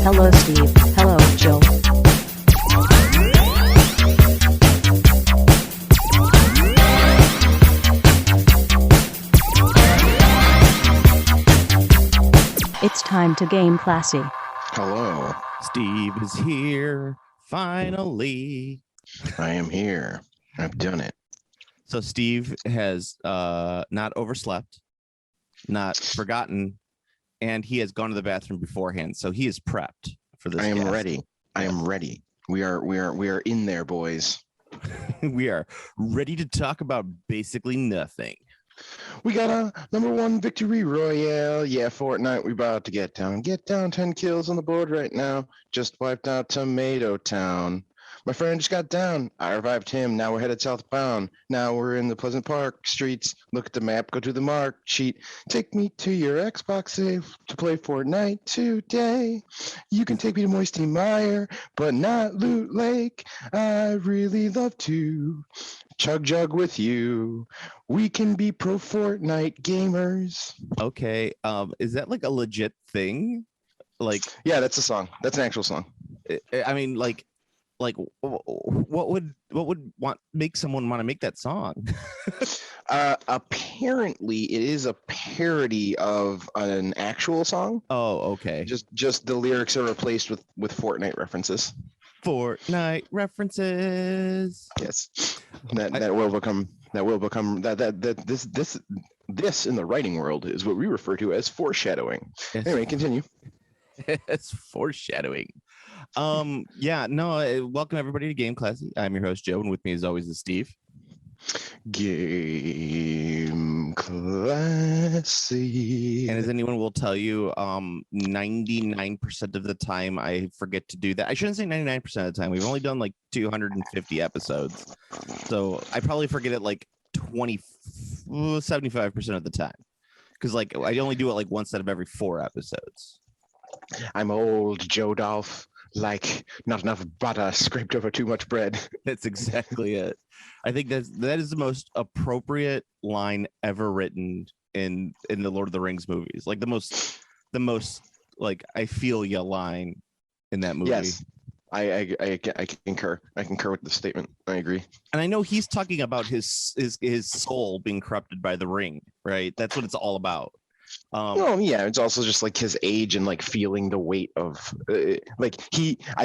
Hello, Steve. Hello, Joe. It's time to game classy. Hello. Steve is here, finally. I am here. I've done it. So Steve has not overslept, not forgotten, and he has gone to the bathroom beforehand. So he is prepped for this. I am guest. ready. I am ready. We are in there, boys. We are ready to talk about basically nothing. We got a #1 victory royale. Yeah, Fortnite, we about to get down. Get down, 10 kills on the board right now. Just wiped out Tomato Town. My friend just got down. I revived him. Now we're headed southbound. Now we're in the Pleasant Park streets. Look at the map. Go to the mark sheet. Take me to your Xbox save to play Fortnite today. You can take me to Moisty Mire, but not Loot Lake. I really love to chug jug with you. We can be pro Fortnite gamers. Okay. Is that like a legit thing? Like, Yeah, that's a song. That's an actual song. I mean, like what would make someone want to make that song? Apparently, it is a parody of an actual song. Oh, okay. Just the lyrics are replaced with Fortnite references. Fortnite references. Yes, that will become this in the writing world is what we refer to as foreshadowing. Yes. Anyway, continue. It's foreshadowing. Welcome everybody to Game Classy. I'm your host Joe, and with me as always is Steve. Game Classy. And as anyone will tell you, 99% of the time I forget to do that. I shouldn't say 99% of the time. We've only done like 250 episodes, so I probably forget it like 75% of the time, because like I only do it like once out of every 4 episodes. I'm old Joe Dolph, like not enough butter scraped over too much bread. That's exactly it. I think that is the most appropriate line ever written in the Lord of the Rings movies. Like the most like I feel ya line in that movie. Yes, I concur. I concur with the statement. I agree. And I know he's talking about his soul being corrupted by the ring, right? That's what it's all about. Well, yeah, it's also just like his age and like feeling the weight of I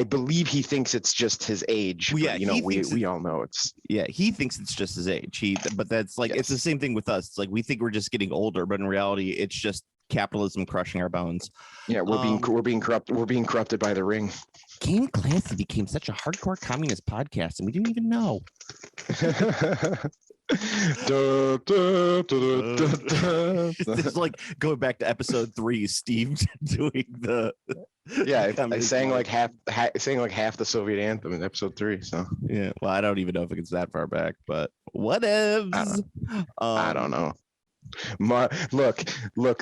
believe he thinks it's just his age. Well, yeah, we all know it's. Yeah, he thinks it's just his age. But that's like, Yes. It's the same thing with us. It's like we think we're just getting older, but in reality, it's just capitalism crushing our bones. Yeah, we're being corrupted by the ring. Game Classy became such a hardcore communist podcast, and we didn't even know. It's like going back to episode 3, Steve doing the I sang like half the Soviet anthem in episode 3. So yeah, well, I don't even know if it gets that far back, but whatevs. I don't know. Look,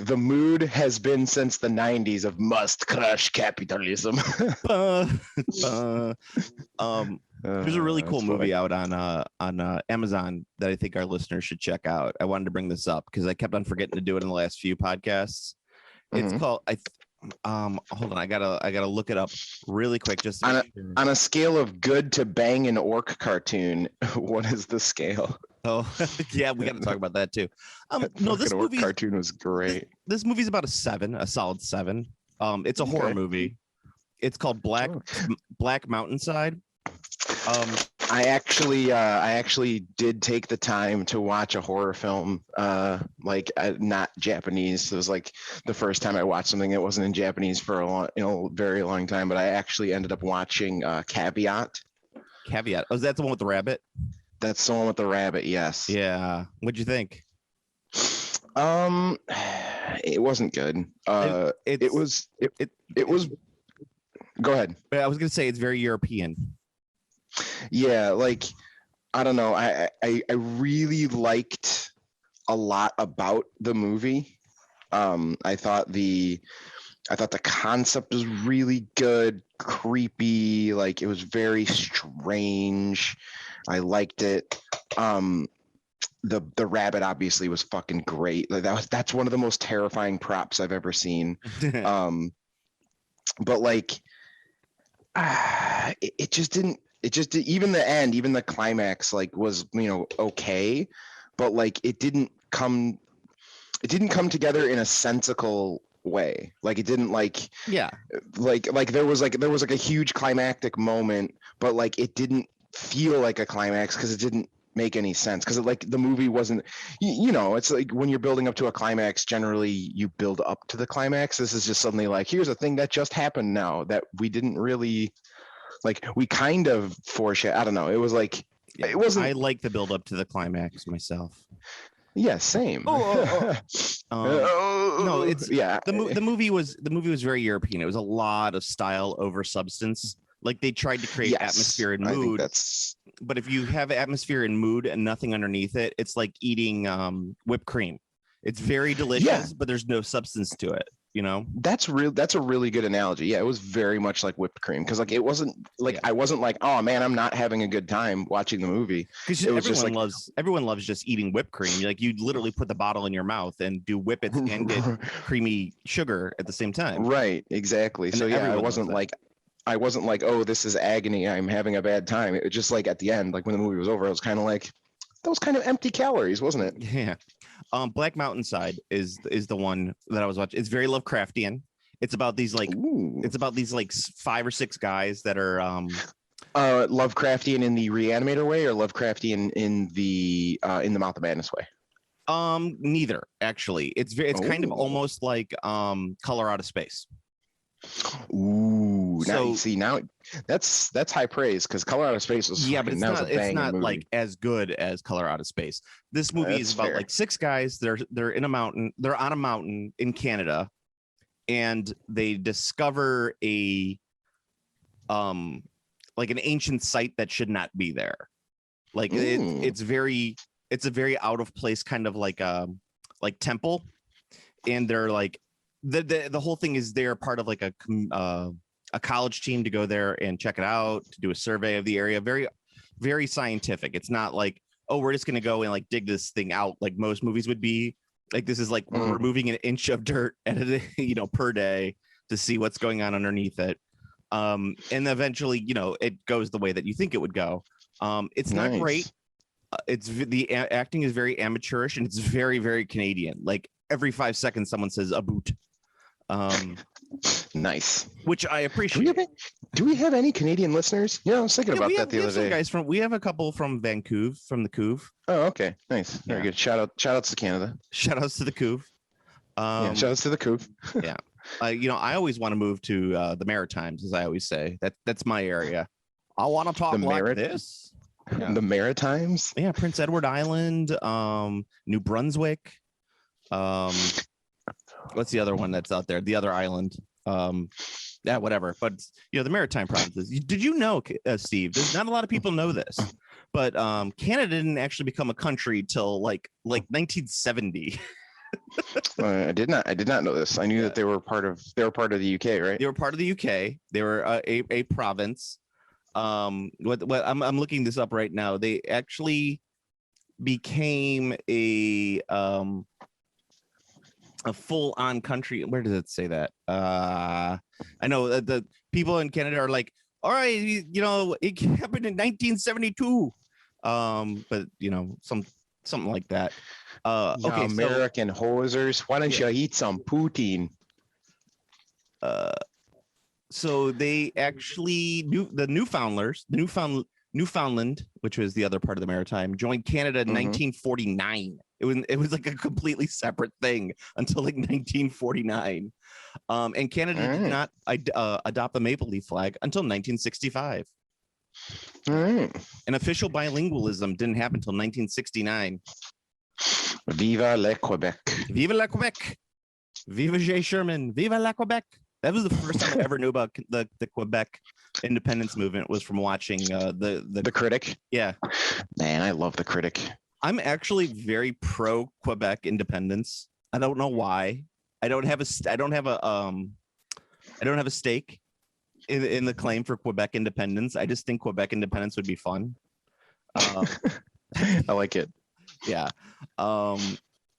the mood has been since the 90s of must crush capitalism. There's a really cool movie out on Amazon that I think our listeners should check out. I wanted to bring this up because I kept on forgetting to do it in the last few podcasts. It's called hold on, I gotta look it up really quick. Just on a scale of good to bang an orc cartoon, what is the scale? Oh yeah, we got to talk about that too. No, this movie cartoon was great. This movie's about a solid 7. It's a horror movie. It's called Black Mountainside. I actually did take the time to watch a horror film, not Japanese. It was like the first time I watched something that wasn't in Japanese for very long time. But I actually ended up watching Caveat. Caveat. Oh, is that the one with the rabbit? That's the one with the rabbit. Yes. Yeah. What'd you think? It wasn't good. It was. Go ahead. I was gonna say it's very European. Yeah, like I don't know. I really liked a lot about the movie. I thought the concept was really good, creepy. Like it was very strange. I liked it. The rabbit obviously was fucking great. Like that's one of the most terrifying props I've ever seen. but like it just didn't. It just even the end, even the climax, like was okay, but like it didn't come together in a sensical way. Like it didn't like Yeah. like there was like a huge climactic moment, but like it didn't feel like a climax because it didn't make any sense, because like the movie wasn't it's like when you're building up to a climax, generally you build up to the climax. This is just suddenly like, here's a thing that just happened now that we didn't really like, we kind of foreshadow. I don't know, it was like it wasn't. I like the build up to the climax myself. Yeah, same. No, it's yeah. The movie was very European. It was a lot of style over substance. Like they tried to create atmosphere and I think mood. that's But if you have atmosphere and mood and nothing underneath it, it's like eating whipped cream. It's very delicious, but there's no substance to it. That's a really good analogy. Yeah, it was very much like whipped cream, because like it wasn't like I wasn't like, oh man, I'm not having a good time watching the movie. Because everyone loves just eating whipped cream. Like you literally put the bottle in your mouth and do whip it and get creamy sugar at the same time. Right, exactly. And so yeah, I wasn't like, oh, this is agony, I'm having a bad time. It was just like at the end, like when the movie was over, I was kind of like, that was kind of empty calories, wasn't it? Yeah. Black Mountainside is the one that I was watching. It's very Lovecraftian. It's about these like Ooh. it's about these like 5 or 6 guys that are Lovecraftian in the Reanimator way, or Lovecraftian in the Mouth of Madness way? Neither, actually. It's kind of almost like Color Out of Space. Ooh, now So- you see, now that's high praise, because Color Out of Space was Yeah, but it's that was a not banging movie. like as good as Color Out of Space. This movie is That's about fair. like 6 guys. They're in a mountain. They're on a mountain in Canada, and they discover a like an ancient site that should not be there. Like Ooh. it's a very out of place kind of like temple, and they're like the whole thing is they're part of like a college team to go there and check it out, to do a survey of the area. Very, very scientific. It's not like, oh, we're just going to go and like dig this thing out like most movies would be. Like this is like we're removing an inch of dirt at per day to see what's going on underneath it. And eventually, it goes the way that you think it would go. It's not Nice. great. The acting is very amateurish, and it's very, very Canadian. Like every 5 seconds, someone says a boot. Nice. Which I Do we, appreciate. do we have any Canadian listeners? Yeah, I was thinking about that the other day. Guys we have a couple from Vancouver, from the Couve. Oh, okay, nice, very good. Shout outs to Canada. Shout outs to the Couve. Yeah, shout outs to the Couve. I always want to move to the Maritimes, as I always say. That's my area. I want to talk like this. Yeah. The Maritimes. Yeah, Prince Edward Island, New Brunswick. What's the other one that's out there? The other island. Yeah, whatever. But the Maritime provinces. Did you know, Steve? There's not a lot of people know this, but Canada didn't actually become a country till like 1970. I did not know this. I knew that they were part of the UK, right? They were part of the UK. They were a province. What I'm looking this up right now. They actually became a full-on country. Where does it say that? I know the people in Canada are like, all right, it happened in 1972. But something like that. Okay, American hosers, why don't you eat some poutine? So they actually Newfoundland, which was the other part of the Maritime, joined Canada in 1949. It was like a completely separate thing until like 1949. And Canada did not adopt the maple leaf flag until 1965. All right. And official bilingualism didn't happen until 1969. Viva le Quebec. Viva la Quebec. Viva J. Sherman. Viva la Quebec. That was the first time I ever knew about the Quebec independence movement, was from watching the Critic. Yeah. Man, I love The Critic. I'm actually very pro Quebec independence. I don't know why. I don't have a stake in the claim for Quebec independence. I just think Quebec independence would be fun. I like it. Yeah.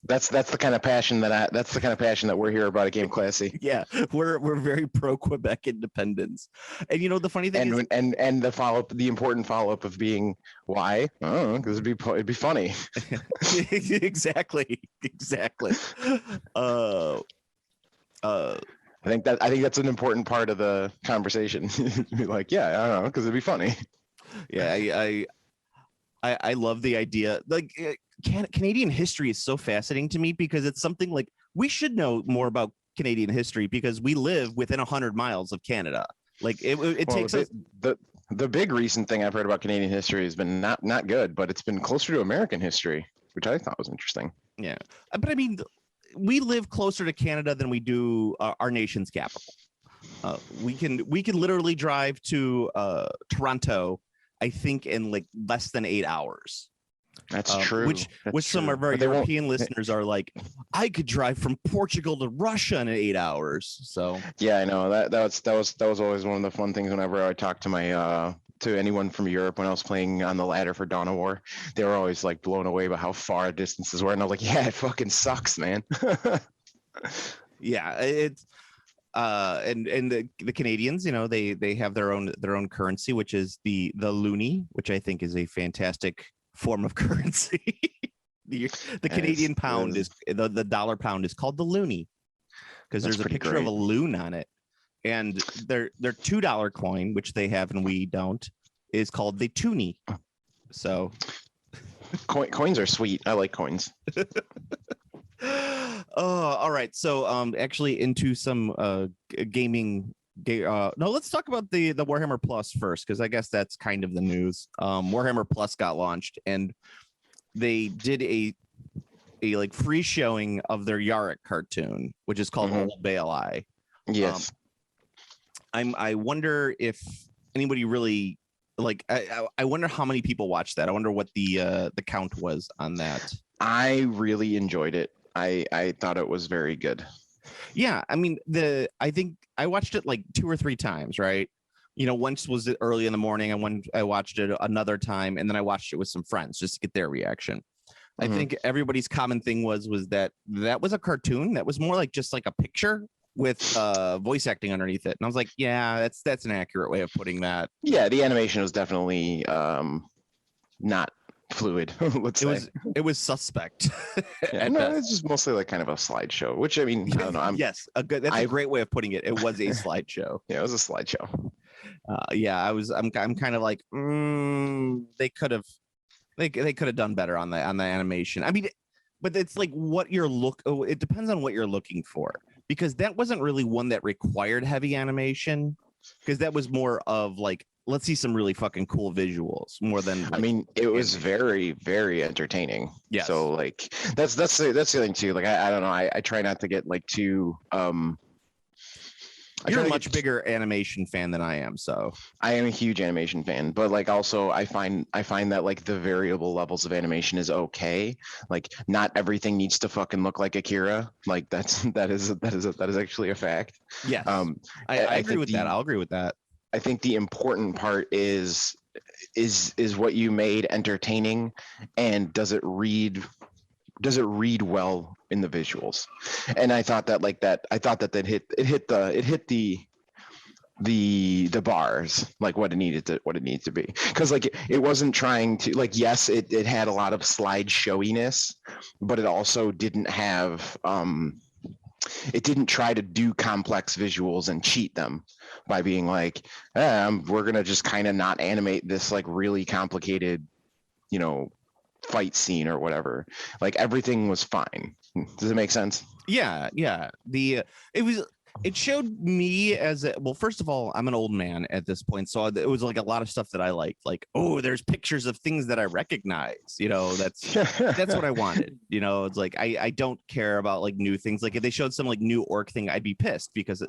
That's the kind of passion that we're here about at Game Classy. Yeah, we're very pro Quebec independence, and the funny thing is, And the important follow up of being why? Oh, because it'd be funny. exactly. I think that's an important part of the conversation. Be like, yeah, I don't know, because it'd be funny. Yeah, I love the idea. Like, Canadian history is so fascinating to me because it's something like we should know more about Canadian history because we live within 100 miles of Canada. Like it takes us. The big recent thing I've heard about Canadian history has been not good, but it's been closer to American history, which I thought was interesting. Yeah, but I mean, we live closer to Canada than we do our nation's capital. We can literally drive to Toronto, I think, in like less than 8 hours. That's true. Which some of our European listeners are like, I could drive from Portugal to Russia in 8 hours. So yeah, I know that was always one of the fun things whenever I talked to my to anyone from Europe when I was playing on the ladder for Dawn of War. They were always like blown away by how far distances were, and I was like, yeah, it fucking sucks, man. Yeah, it's and the Canadians, they have their own currency, which is the loonie, which I think is a fantastic form of currency. the Canadian pound is the dollar pound is called the loonie because there's a picture of a loon on it, and their $2 coin, which they have and we don't, is called the toonie. So coins are sweet. I like coins. Oh, all right. So actually into some gaming. No, let's talk about the Warhammer Plus first, because I guess that's kind of the news. Warhammer Plus got launched, and they did a like free showing of their Yarick cartoon, which is called Old Baali. Yes. I wonder if anybody really like. I wonder how many people watched that. I wonder what the count was on that. I really enjoyed it. I thought it was very good. Yeah, I mean, I think I watched it like 2 or 3 times, right? Once was early in the morning, and when I watched it another time, and then I watched it with some friends just to get their reaction. I think everybody's common thing was that was a cartoon that was more like just like a picture with voice acting underneath it, and I was like, yeah, that's an accurate way of putting that. Yeah, the animation was definitely not fluid. Let's say it was suspect. Yeah, no, it's just mostly like kind of a slideshow, which I mean, I don't know. Yes, that's a great way of putting it. It was a slideshow. Yeah, it was a slideshow. Yeah, I'm kind of like they could have done better on the animation. I mean, but it's like it depends on what you're looking for, because that wasn't really one that required heavy animation, because that was more of like, let's see some really fucking cool visuals more than like, I mean, it was very, very entertaining. Yeah. So like that's the thing too. Like I don't know. I try not to get like too You're a much bigger animation fan than I am, so I am a huge animation fan, but like also I find that like the variable levels of animation is okay. Like not everything needs to fucking look like Akira. Like that is actually a fact. Yes. I agree with that. I'll agree with that. I think the important part is what you made entertaining, and does it read well in the visuals? And I thought that hit the bars, like what it needed to be, because like it wasn't trying to, like, yes, it had a lot of slide showiness, but it also didn't have it didn't try to do complex visuals and cheat them by being like, we're gonna just kind of not animate this like really complicated, fight scene or whatever. Like everything was fine. Does it make sense? Yeah. It showed me well, first of all, I'm an old man at this point, so it was like a lot of stuff that I liked, like, oh, there's pictures of things that I recognize, that's what I wanted. It's like I don't care about like new things. Like if they showed some like new orc thing, I'd be pissed, because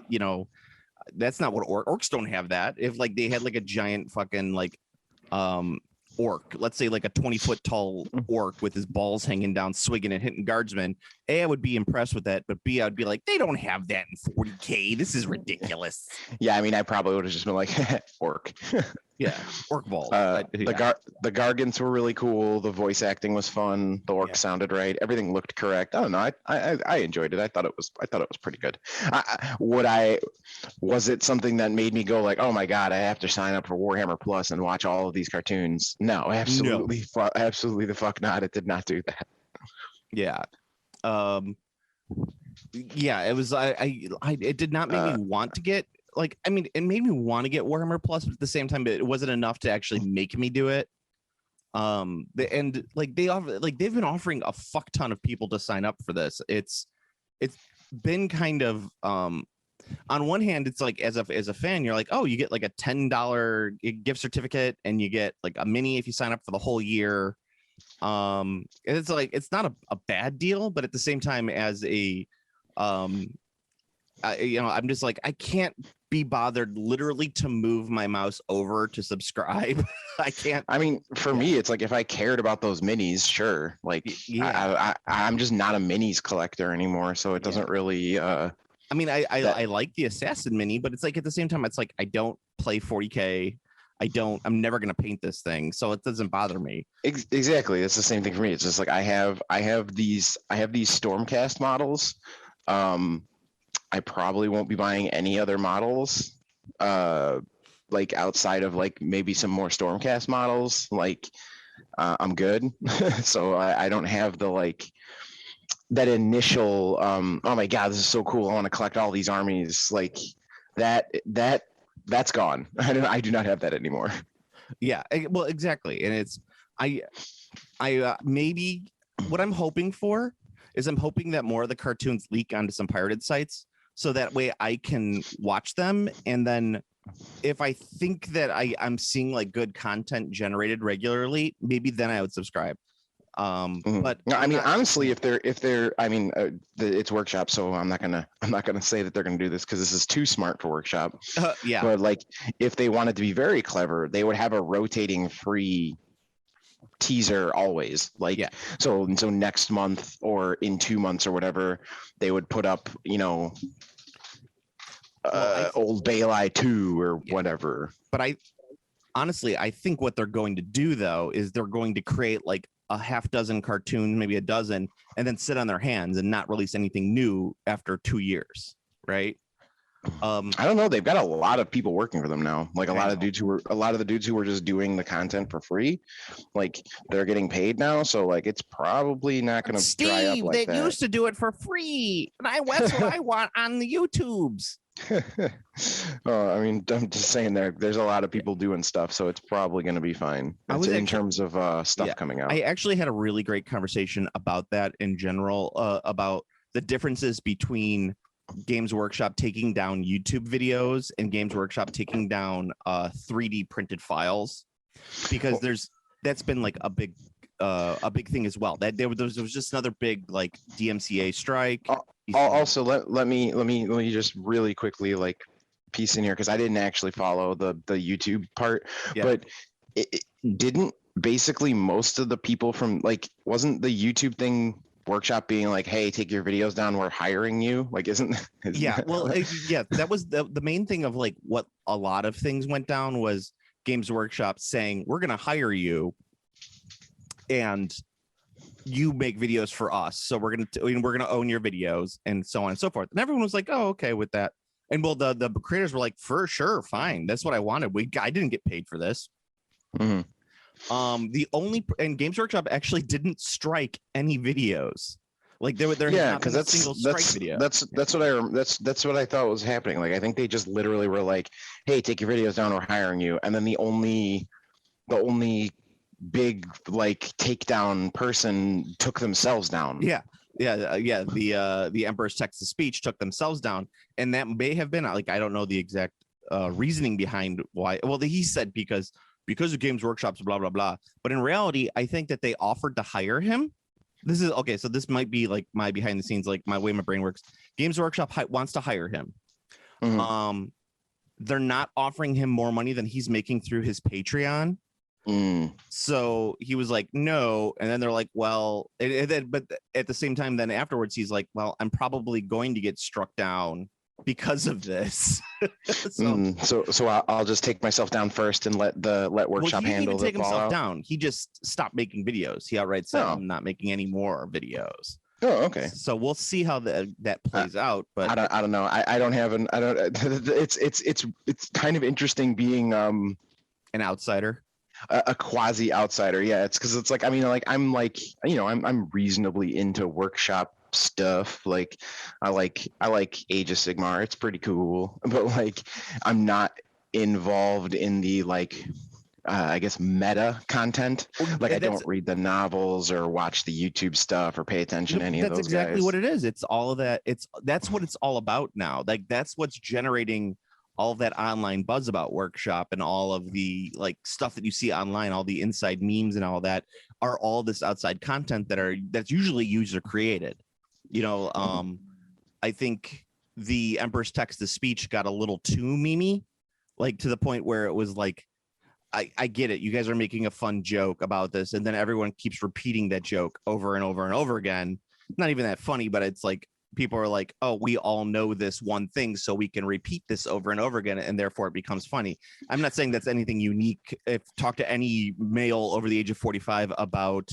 that's not what orcs don't have that. If like they had like a giant fucking like orc, let's say like a 20-foot tall orc with his balls hanging down, swigging and hitting guardsmen, A, I would be impressed with that, but B, I'd be like, they don't have that in 40K. This is ridiculous. Yeah, I mean, I probably would have just been like, orc. Yeah, orc balls. The Gargants were really cool. The voice acting was fun. The orc sounded right. Everything looked correct. I don't know. I enjoyed it. I thought it was pretty good. Was it something that made me go like, oh my god, I have to sign up for Warhammer Plus and watch all of these cartoons? No, absolutely, absolutely the fuck not. It did not do that. Yeah. Yeah, it was. It did not make me want to get. Like, I mean, it made me want to get Warhammer Plus, but at the same time, it wasn't enough to actually make me do it. They've been offering a fuck ton of people to sign up for this. It's been kind of on one hand, it's like as a fan, you're like, oh, you get like a $10 gift certificate and you get like a mini if you sign up for the whole year. It's like it's not a bad deal, but at the same time, as a I'm just like, I can't be bothered literally to move my mouse over to subscribe. I can't. I mean, for me, it's like if I cared about those minis, sure. Like, I'm just not a minis collector anymore, so it doesn't really. I mean, I like the Assassin mini, but it's like at the same time, it's like I don't play 40K. I'm never gonna paint this thing, so it doesn't bother me. Exactly, it's the same thing for me. It's just like I have these Stormcast models. I probably won't be buying any other models, like outside of like maybe some more Stormcast models. Like, I'm good. So I don't have the like that initial oh my god, this is so cool, I want to collect all these armies. Like that's gone. I do not have that anymore. Yeah, well, exactly. And it's I maybe what I'm hoping for is I'm hoping that more of the cartoons leak onto some pirated sites, so that way I can watch them, and then if I think that I'm seeing like good content generated regularly, maybe then I would subscribe. But no, I mean, honestly, if they're I mean, it's Workshop, so I'm not gonna say that they're gonna do this because this is too smart for Workshop. Yeah, but like if they wanted to be very clever, they would have a rotating free teaser always. Like, so next month or in 2 months or whatever, they would put up, Old Bailey 2 or whatever. But I think what they're going to do though is they're going to create like a half dozen cartoons, maybe a dozen, and then sit on their hands and not release anything new after 2 years, right? I don't know. They've got a lot of people working for them now. Like a lot of the dudes who were just doing the content for free, like they're getting paid now. So like it's probably not going to dry up like that. They used to do it for free, and that's what I want on the YouTubes. I mean, I'm just saying there's a lot of people doing stuff, so it's probably going to be fine in terms of stuff coming out. I actually had a really great conversation about that in general, about the differences between Games Workshop taking down YouTube videos and Games Workshop taking down 3D printed files, because that's been like a big thing as well. That there was just another big like DMCA strike. Also, let me just really quickly like piece in here, because I didn't actually follow the YouTube part, but it didn't basically most of the people from like, wasn't the YouTube thing Workshop being like, hey, take your videos down, we're hiring you? Like, isn't that was the main thing of like what a lot of things went down was Games Workshop saying, we're gonna hire you and you make videos for us, so we're gonna own your videos and so on and so forth. And everyone was like, oh, okay with that. And well, the creators were like, for sure, fine, that's what I wanted. I didn't get paid for this. Mm-hmm. And Games Workshop actually didn't strike any videos. Like there because that's single strike video. That's what I thought was happening. Like I think they just literally were like, hey, take your videos down, we're hiring you. And then the only big like takedown person took themselves down. The Emperor's Text to Speech took themselves down, and that may have been like, I don't know the exact reasoning behind why. Well, he said because of Games Workshop's blah blah blah, but in reality I think that they offered to hire him. This is okay, so this might be like my behind the scenes, like my way my brain works. Games Workshop wants to hire him. Mm-hmm. They're not offering him more money than he's making through his Patreon. So he was like, no. And then they're like, well, but at the same time, then afterwards, he's like, well, I'm probably going to get struck down because of this. So I'll just take myself down first and let Workshop he didn't handle even take the himself fallout down. He just stopped making videos. He outright said, I'm not making any more videos. Oh, okay. So we'll see how that plays out. But I don't know. I don't have an. I don't. It's kind of interesting being an outsider, a quasi outsider. Yeah, it's because it's like I mean I'm reasonably into Workshop stuff. Like I like Age of Sigmar. It's pretty cool, but like I'm not involved in the like. I guess meta content. Like I don't read the novels or watch the YouTube stuff or pay attention to any of those. That's exactly guys. what it is. It's all of that. That's what it's all about now. Like that's what's generating all of that online buzz about Workshop, and all of the like stuff that you see online, all the inside memes and all that are all this outside content that's usually user created. I think the Emperor's text to speech got a little too memey, like to the point where it was like, I get it. You guys are making a fun joke about this, and then everyone keeps repeating that joke over and over and over again. Not even that funny, but it's like people are like, oh, we all know this one thing, so we can repeat this over and over again, and therefore it becomes funny. I'm not saying that's anything unique. If talk to any male over the age of 45 about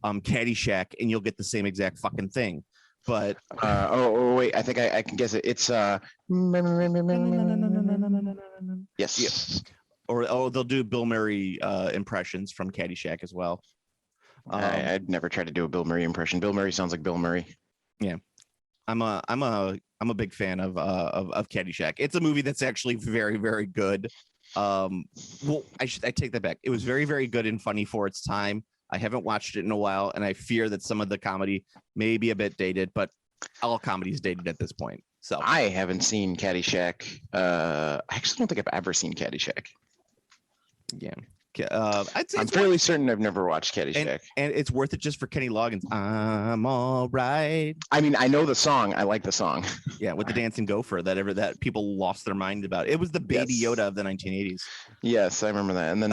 Caddyshack, and you'll get the same exact fucking thing. But wait, I think I can guess it. It's yes. Yeah. Or they'll do Bill Murray impressions from Caddyshack as well. I'd never try to do a Bill Murray impression. Bill Murray sounds like Bill Murray. Yeah, I'm a big fan of Caddyshack. It's a movie that's actually very, very good. Well, I take that back. It was very, very good and funny for its time. I haven't watched it in a while, and I fear that some of the comedy may be a bit dated, but all comedy is dated at this point. So I haven't seen Caddyshack. I actually don't think I've ever seen Caddyshack. Yeah. I'm fairly certain I've never watched Caddyshack. And it's worth it just for Kenny Loggins. I'm all right. I mean, I know the song. I like the song. Yeah, with the dancing gopher that people lost their mind about. It was the Baby Yoda of the 1980s. Yes, I remember that. And then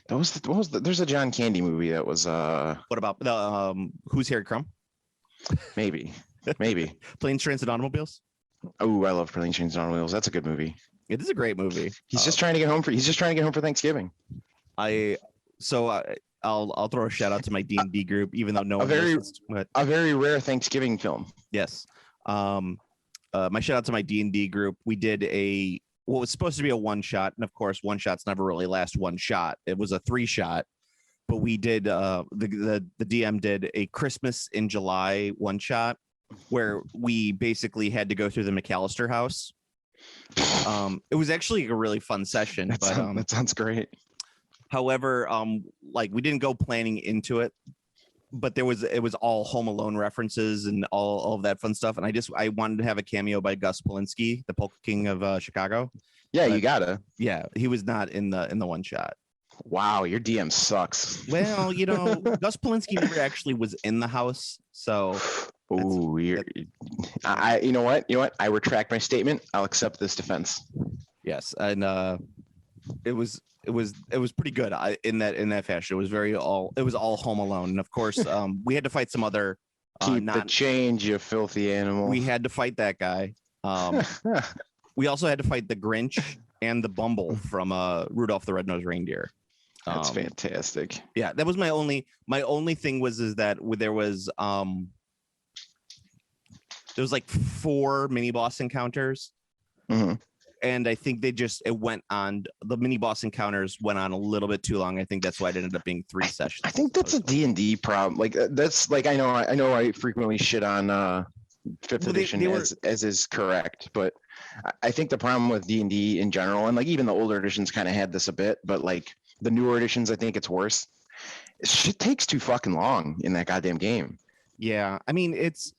there's a John Candy movie that was what about the Who's Harry Crumb? Maybe. Planes, Trains, and Automobiles. Oh, I love Planes, Trains, and Automobiles. That's a good movie. It is a great movie. He's just trying to get home for Thanksgiving. I'll throw a shout out to my D&D group, even though no one a very rare Thanksgiving film. Yes. My shout out to my D&D group. We did what was supposed to be a one shot, and of course, one shots never really last one shot. It was a 3-shot, but we did the DM did a Christmas in July one shot where we basically had to go through the McAllister house. It was actually a really fun session. That sounds great. However, like we didn't go planning into it, but it was all Home Alone references and all of that fun stuff. And I wanted to have a cameo by Gus Polinski, the Polka King of Chicago. Yeah, you gotta. Yeah, he was not in the one shot. Wow, your DM sucks. Well, Gus Polinski never actually was in the house, so. Ooh, you know what? I retract my statement. I'll accept this defense. Yes, and it was pretty good in that fashion. It was all Home Alone, and of course, we had to fight some other. Keep the change, you filthy animal. We had to fight that guy. We also had to fight the Grinch and the Bumble from Rudolph the Red-Nosed Reindeer. That's fantastic. Yeah, that was my only thing is that there was like 4 mini boss encounters. Mm-hmm. And I think the mini boss encounters went on a little bit too long. I think that's why it ended up being 3 sessions. I think that's a D&D problem. Like that's like I know I frequently shit on 5th edition as is correct, but I think the problem with D&D in general, and like even the older editions kind of had this a bit, but like the newer editions, I think it's worse. Shit takes too fucking long in that goddamn game. Yeah, I mean it's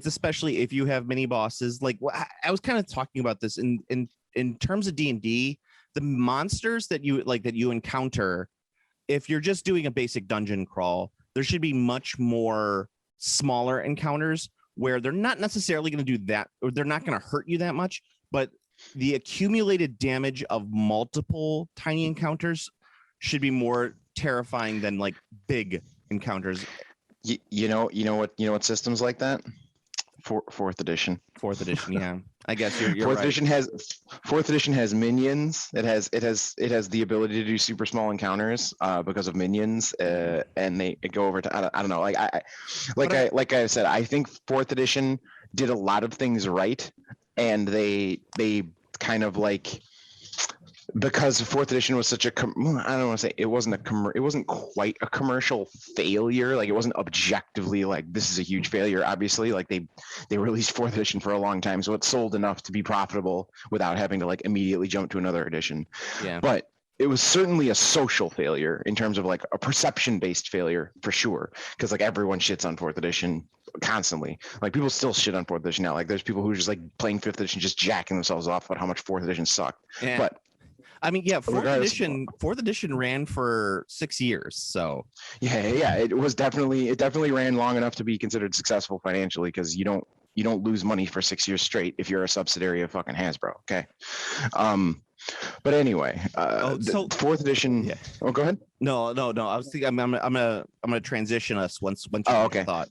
especially if you have mini bosses. Like I was kind of talking about this in terms of D&D, the monsters that you encounter, if you're just doing a basic dungeon crawl, there should be much more smaller encounters where they're not necessarily going to do that, or they're not going to hurt you that much, but the accumulated damage of multiple tiny encounters should be more terrifying than like big encounters. You know what systems like that? Fourth edition. Fourth edition, yeah. I guess you're Fourth right. edition has minions. It has the ability to do super small encounters because of minions, and they go over to I don't know. Like I said, I think fourth edition did a lot of things right, and they kind of like, because fourth edition was such a I don't want to say it wasn't quite a commercial failure. Like, it wasn't objectively like this is a huge failure. Obviously, like they released fourth edition for a long time, so it sold enough to be profitable without having to like immediately jump to another edition. Yeah. But it was certainly a social failure in terms of like a perception-based failure for sure, because like everyone shits on fourth edition constantly. Like, people still shit on fourth edition now. Like, there's people who are just like playing fifth edition, just jacking themselves off about how much fourth edition sucked. Yeah. But I mean, yeah, fourth regardless- edition ran for 6 years. So yeah, it definitely ran long enough to be considered successful financially, because you don't lose money for 6 years straight if you're a subsidiary of fucking Hasbro. Okay. But anyway, so fourth edition. Yeah. Oh, go ahead. no. I was thinking I'm gonna transition us once you Oh, okay. thought.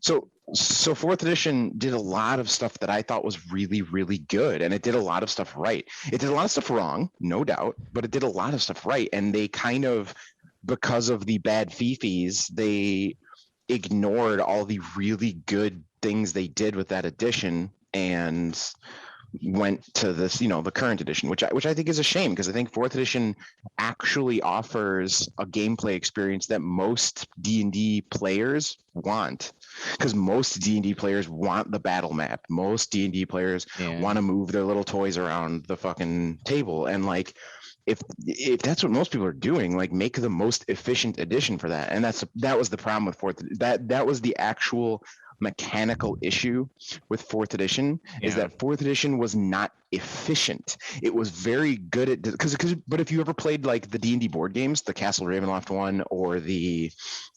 So fourth edition did a lot of stuff that I thought was really, really good, and it did a lot of stuff right. It did a lot of stuff wrong, no doubt, but it did a lot of stuff right. And they kind of, because of the bad fifis, they ignored all the really good things they did with that edition and went to this, the current edition, which I think is a shame, because I think fourth edition actually offers a gameplay experience that most D&D players want, because most D&D players want the battle map. Most D&D players want to move their little toys around the fucking table, and like, if that's what most people are doing, like, make the most efficient edition for that. And that was the problem with fourth. That was the actual mechanical issue with fourth edition, is that fourth edition was not efficient. It was very good at, but if you ever played like the D&D board games, the Castle Ravenloft one or the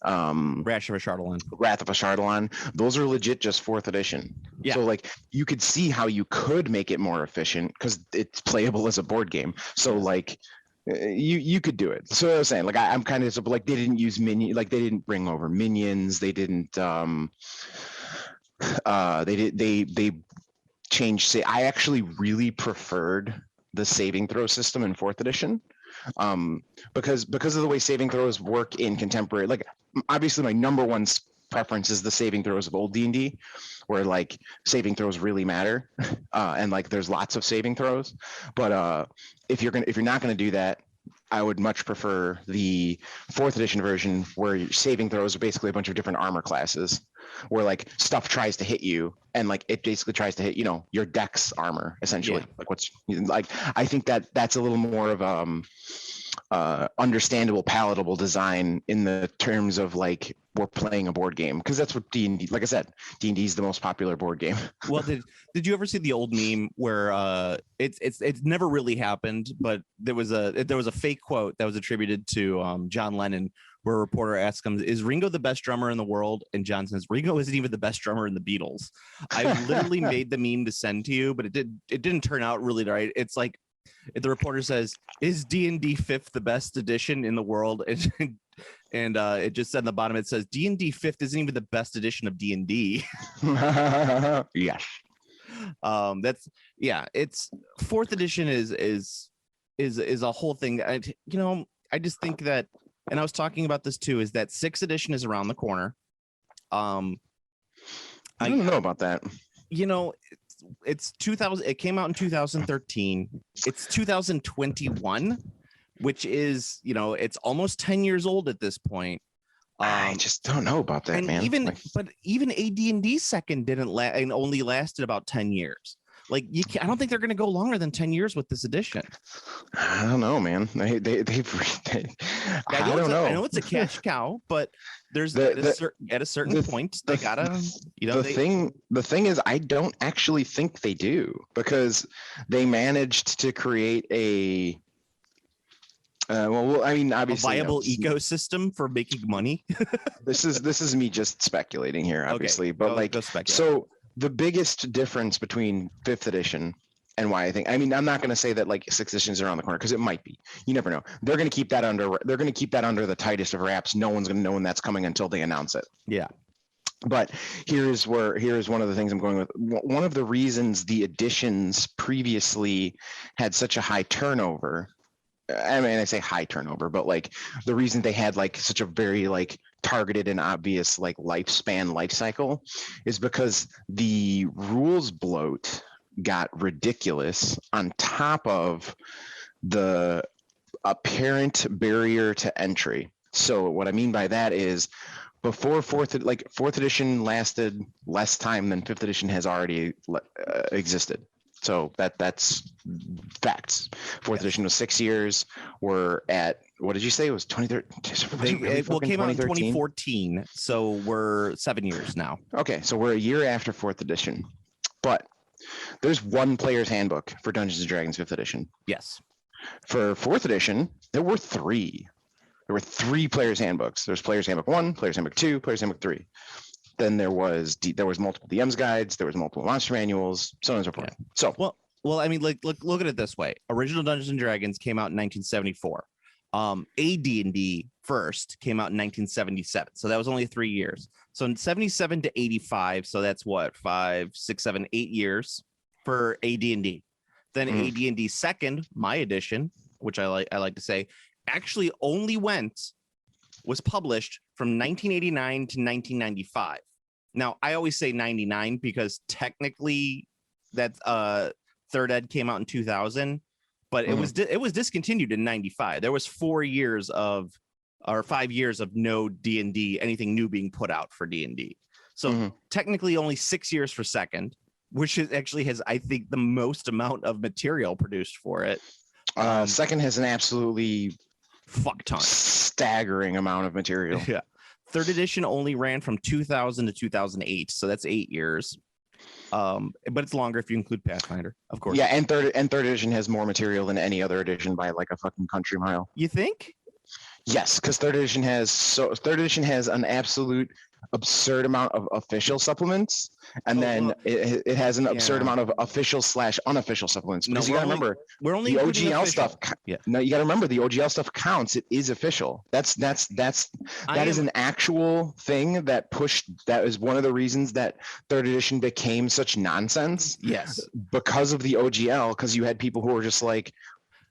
Wrath of Ashardalon, those are legit just fourth edition. Yeah. So like, you could see how you could make it more efficient because it's playable as a board game. So like, you could do it. So I was saying, like, I'm kind of like, they didn't use like they didn't bring over minions. They didn't they changed. I actually really preferred the saving throw system in fourth edition, because of the way saving throws work in contemporary. Like, obviously my number one preference is the saving throws of old D&D, where like saving throws really matter, and like there's lots of saving throws. But if you're not gonna do that, I would much prefer the fourth edition version, where your saving throws are basically a bunch of different armor classes, where like stuff tries to hit you, and like it basically tries to hit, your dex armor essentially. Yeah. I think that's a little more of understandable, palatable design in the terms of like, we're playing a board game, because that's what D&D, like I said, D&D is the most popular board game. Well, did you ever see the old meme where it's never really happened, but there was a fake quote that was attributed to John Lennon, where a reporter asked him, "Is Ringo the best drummer in the world?" And John says, "Ringo isn't even the best drummer in the Beatles." I literally made the meme to send to you, but it didn't turn out really right. It's like, the reporter says, "Is D&D 5th the best edition in the world?" And it just said in the bottom, it says, "D&D 5th isn't even the best edition of D&D." Yes. It's fourth edition is a whole thing. I just think that, and I was talking about this too, is that sixth edition is around the corner. I don't know about that. It's 2000. It came out in 2013. It's 2021, which is, it's almost 10 years old at this point. I just don't know about that, man. Even AD&D second didn't and only lasted about 10 years. Like, I don't think they're going to go longer than 10 years with this edition. I don't know, man. I don't know. I know it's a cash cow, but there's at a certain point they gotta, the thing is, I don't actually think they do, because they managed to create a obviously, a viable ecosystem for making money. This is me just speculating here, obviously, okay, but go speculate. So the biggest difference between fifth edition and why I think. I mean, I'm not going to say that like 6th editions are around the corner because it might be. You never know. They're going to keep that under. They're going to keep that under the tightest of wraps. No one's going to know when that's coming until they announce it. Yeah. But here's one of the things I'm going with. One of the reasons the editions previously had such a high turnover. I mean, I say high turnover, but like the reason they had like such a very like targeted and obvious like lifespan life cycle is because the rules bloat got ridiculous on top of the apparent barrier to entry. So what I mean by that is before fourth edition lasted less time than 5th edition has already existed. So that's facts. 4th edition was 6 years. We're at, what did you say? It was 2013. It came out in 2014. So we're 7 years now. Okay, so we're a year after 4th edition. But there's one player's handbook for Dungeons and Dragons 5th edition. Yes. For 4th edition, there were 3. There were 3 players' handbooks. There's Player's Handbook 1, Player's Handbook 2, Player's Handbook 3. Then there was multiple DM's guides, there was multiple monster manuals, so on and so forth. Yeah. So well, I mean, like look at it this way. Original Dungeons and Dragons came out in 1974. AD&D first came out in 1977. So that was only 3 years. So in 77 to 85, so that's what, 5, 6, 7, 8 years for AD&D. Then AD&D second, my edition, which I like to say, actually only was published from 1989 to 1995. Now, I always say 99 because technically that 3rd ed came out in 2000, but it was discontinued in 95. There was 5 years of no D&D, anything new being put out for D&D. So technically only 6 years for second, which actually has, I think, the most amount of material produced for it. Second has an absolutely fuck ton, staggering amount of material. Yeah. 3rd edition only ran from 2000 to 2008, so that's 8 years. But it's longer if you include Pathfinder, of course. Yeah, and third edition has more material than any other edition by like a fucking country mile. You think? Yes, because 3rd edition has an absolute absurd amount of official supplements, and then it has an absurd amount of official / unofficial supplements. Because you gotta remember, we're only the OGL official stuff. Yeah. No, you gotta remember the OGL stuff counts. It is official. That is an actual thing that pushed. That is one of the reasons that 3rd edition became such nonsense. Yes, because of the OGL. Because you had people who were just like,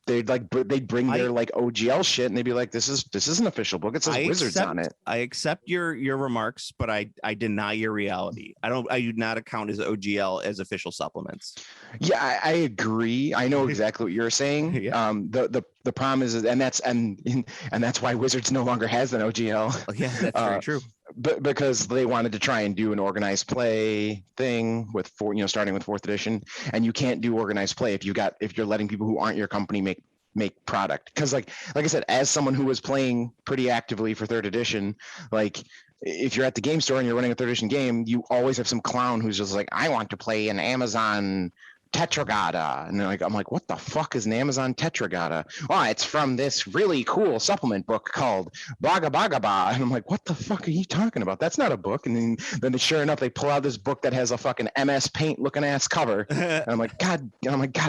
they'd bring their like OGL shit and they'd be like, this is an official book. It says Wizards on it. I accept your remarks, but I deny your reality. I do not account as OGL as official supplements. Yeah, I agree. I know exactly what you're saying. Yeah. The problem is, and that's why Wizards no longer has an OGL. Yeah, that's very true. But because they wanted to try and do an organized play thing with starting with 4th edition, and you can't do organized play if you're letting people who aren't your company make product. Because like I said, as someone who was playing pretty actively for 3rd edition, like if you're at the game store and you're running a 3rd edition game, you always have some clown who's just like, I want to play an Amazon Tetragata, and I'm like, what the fuck is an Amazon Tetragata? Oh, it's from this really cool supplement book called Baga Baga Ba, and I'm like, what the fuck are you talking about? That's not a book. And then sure enough, they pull out this book that has a fucking MS Paint looking ass cover, and I'm like, God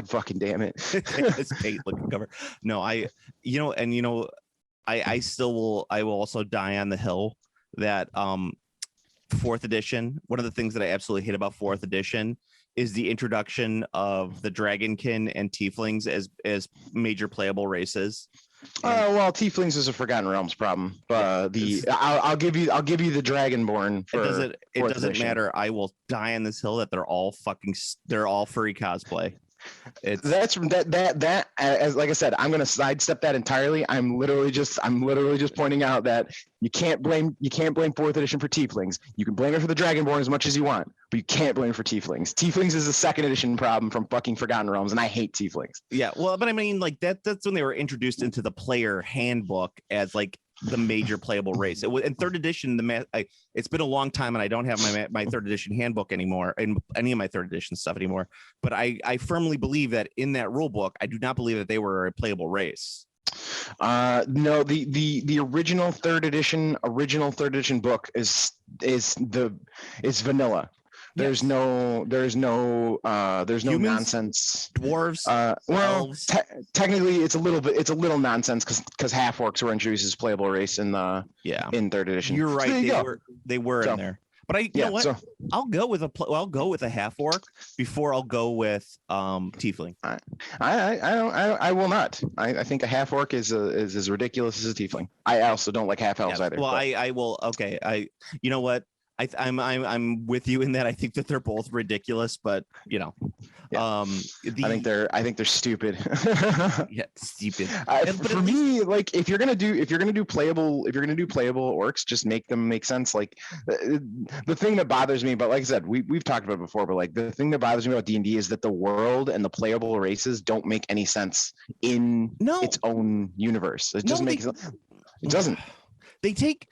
fucking damn it. MS Paint looking cover. No, I will also die on the hill that 4th edition. One of the things that I absolutely hate about 4th edition is the introduction of the Dragonkin and Tieflings as major playable races. Well, Tieflings is a Forgotten Realms problem. I'll give you the Dragonborn. It doesn't matter. I will die on this hill that they're all furry cosplay. As like I said, I'm going to sidestep that entirely. I'm literally just pointing out that you can't blame 4th edition for Tieflings. You can blame it for the Dragonborn as much as you want, but you can't blame it for Tieflings. Tieflings is a 2nd edition problem from fucking Forgotten Realms, and I hate Tieflings. Yeah, well, but I mean, like that's when they were introduced into the player handbook as like the major playable race. It was in 3rd edition. It's been a long time, and I don't have my 3rd edition handbook anymore, and any of my 3rd edition stuff anymore. But I firmly believe that in that rule book, I do not believe that they were a playable race. No, the original 3rd edition book is vanilla. There's Yes. there's no Humans? nonsense. Dwarves, Well, elves. technically, it's a little nonsense because half orcs were introduced as playable race in Yeah, third edition. you're So right. there you go. They were So, in there. But you Yeah. know what? So I'll go with a half orc before I'll go with tiefling. I will not. I think a half orc is as ridiculous as a tiefling. I also don't like half elves Yeah, either. well, but- I will. Okay, you know what? I'm with you in that. I think that they're both ridiculous, but you know, I think they're stupid. yeah, stupid. But but for at me, like if you're gonna do playable orcs, just make them make sense. Like the thing that bothers me, but like I said, we've talked about it before, but like the thing that bothers me about D&D is that the world and the playable races don't make any sense in No. its own universe. It doesn't make sense. It doesn't. They take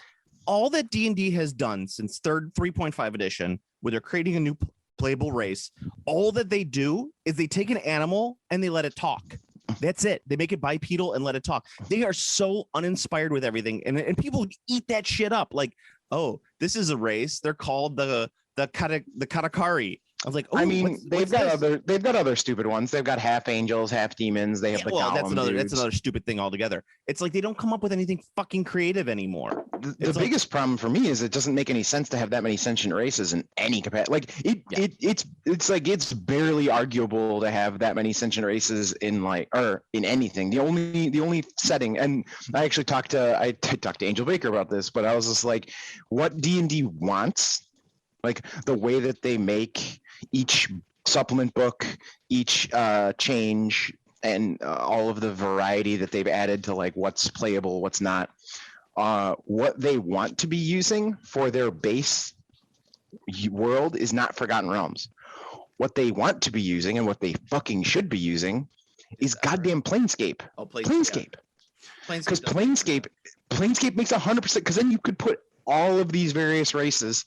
all that D&D has done since 3.5 edition, where they're creating a new playable race. All that they do is they take an animal and they let it talk. That's it. They make it bipedal and let it talk. They are so uninspired with everything, and people eat that shit up. Like, oh, this is a race. They're called the Katakari. I was like, oh, I mean, what's they've got this? other stupid ones. They've got half angels, half demons. They have the well, that's golem that's dudes. another stupid thing altogether. It's like they don't come up with anything fucking creative anymore. The It's like- biggest problem for me is it doesn't make any sense to have that many sentient races in any capacity. Like it's like it's barely arguable to have that many sentient races in in anything. The only setting, and I talked to Angel Baker about this, but I was just like, what D&D wants, like the way that they make each supplement book, each change, and all of the variety that they've added to like what's playable, what's not. What they want to be using for their base world is not Forgotten Realms. What they want to be using and what they fucking should be using is goddamn Planescape. Oh, Planescape. Because Planescape. Planescape makes 100%. Because then you could put all of these various races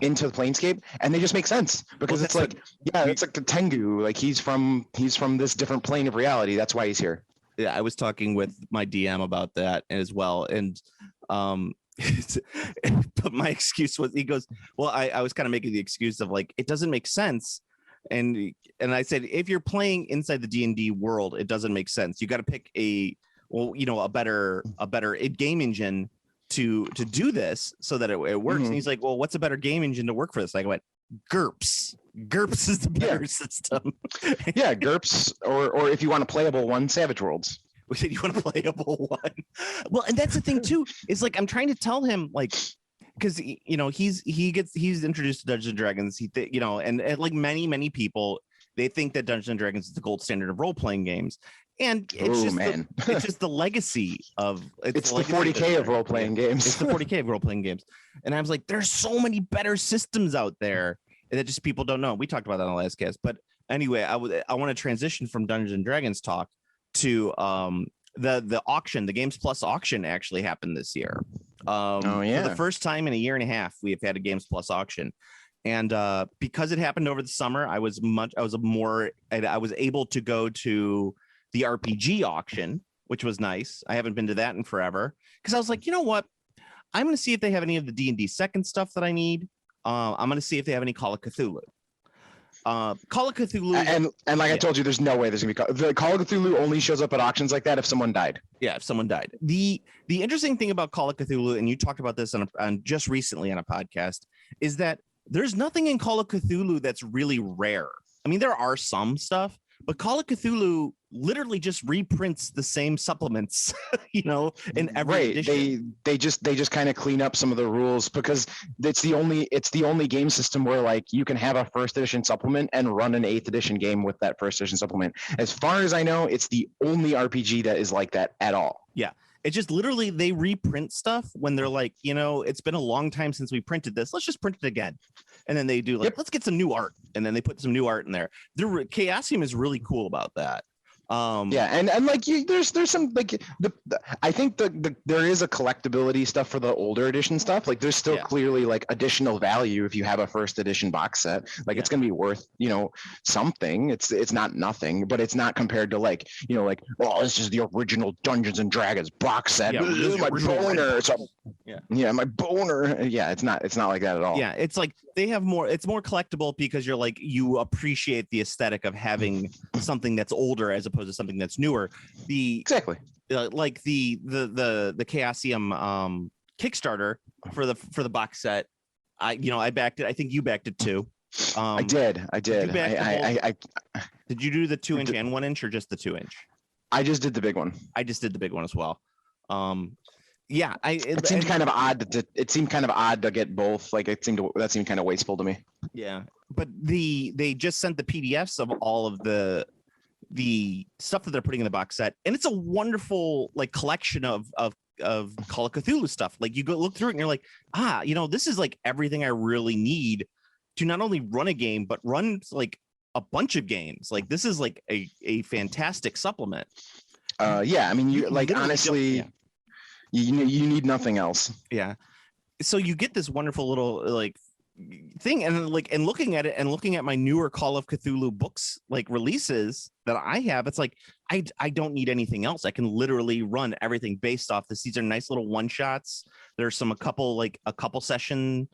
into the Planescape, and they just make sense. Because it's like, it's like the Tengu. Like he's from this different plane of reality. That's why he's here. Yeah, I was talking with my DM about that as well, and but my excuse was, he goes, well, I was kind of making the excuse of like, it doesn't make sense, and I said, if you're playing inside the D&D world, it doesn't make sense. You got to pick a better game engine to do this so that it works. Mm-hmm. And he's like, well, what's a better game engine to work for this? I went, GURPS. GURPS is the better system. Yeah, GURPS, or if you want a playable one, Savage Worlds. We said, you want a playable one? Well, and that's the thing too, is like, I'm trying to tell him, like, because he's introduced to Dungeons and Dragons, and like many people, they think that Dungeons and Dragons is the gold standard of role-playing games. And it's it's just the legacy of it's the 40K of role-playing games. It's the 40K of role-playing games. And I was like, there's so many better systems out there that just people don't know. We talked about that on the last cast. But anyway, I want to transition from Dungeons and Dragons talk to the auction. The Games Plus auction actually happened this year. For the first time in a year and a half, we have had a Games Plus auction. And because it happened over the summer, I was able to go to the RPG auction, which was nice. I haven't been to that in forever, because I was like, you know what? I'm going to see if they have any of the D&D second stuff that I need. I'm going to see if they have any Call of Cthulhu. Call of Cthulhu, and like I told you, there's no way there's gonna be the Call of Cthulhu only shows up at auctions like that if someone died. Yeah, if someone died. The interesting thing about Call of Cthulhu, and you talked about this on just recently on a podcast, is that there's nothing in Call of Cthulhu that's really rare. I mean, there are some stuff, but Call of Cthulhu literally just reprints the same supplements, in every edition. They just kind of clean up some of the rules, because it's the only game system where like you can have a first edition supplement and run an 8th edition game with that first edition supplement. As far as I know, it's the only RPG that is like that at all. Yeah. It's just literally they reprint stuff when they're like, it's been a long time since we printed this. Let's just print it again. And then they do like, let's get some new art. And then they put some new art in there. Chaosium is really cool about that. Yeah, and like there's some like I think there is a collectability stuff for the older edition stuff. Like there's still clearly like additional value if you have a first edition box set. Like it's gonna be worth something. It's not nothing, but it's not compared to like like this is the original Dungeons and Dragons box set. Yeah, my boner. Yeah, my boner. Yeah, it's not like that at all. Yeah, it's like they have more. It's more collectible because you're like you appreciate the aesthetic of having something that's older as opposed to something that's newer. Exactly like the Chaosium Kickstarter for the box set. I backed it. I think you backed it too. I did. Did you do the 2-inch and 1-inch or just the 2-inch? I just did the big one. I just did the big one as well. It seemed kind of odd to get both. Like that seemed kind of wasteful to me. Yeah, but they just sent the PDFs of all of the stuff that they're putting in the box set, and it's a wonderful like collection of Call of Cthulhu stuff. Like you go look through it and you're like, this is like everything I really need to not only run a game but run like a bunch of games. Like this is like a fantastic supplement. I mean, you like honestly. You need nothing else. Yeah. So you get this wonderful little like thing, and looking at it and looking at my newer Call of Cthulhu books like releases that I have, it's like I don't need anything else. I can literally run everything based off this. These are nice little one shots. There's a couple session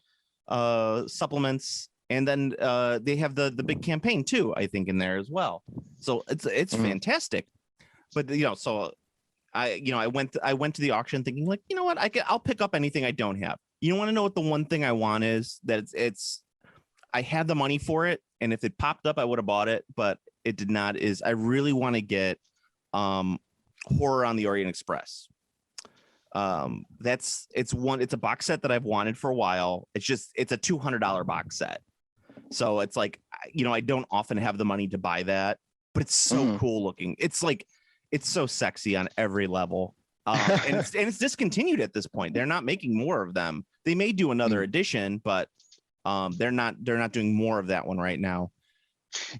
supplements, and then they have the big campaign too, I think, in there as well. So it's fantastic. But so I went to the auction thinking like, you know what, I'll pick up anything I don't have. You want to know what the one thing I want is? That I had the money for it, and if it popped up, I would have bought it, but it did not. Is I really want to get Horror on the Orient Express. It's a box set that I've wanted for a while. It's a $200 box set, so it's like I don't often have the money to buy that, but it's so cool looking. It's so sexy on every level. And it's discontinued at this point. They're not making more of them. They may do another edition, but they're not doing more of that one right now.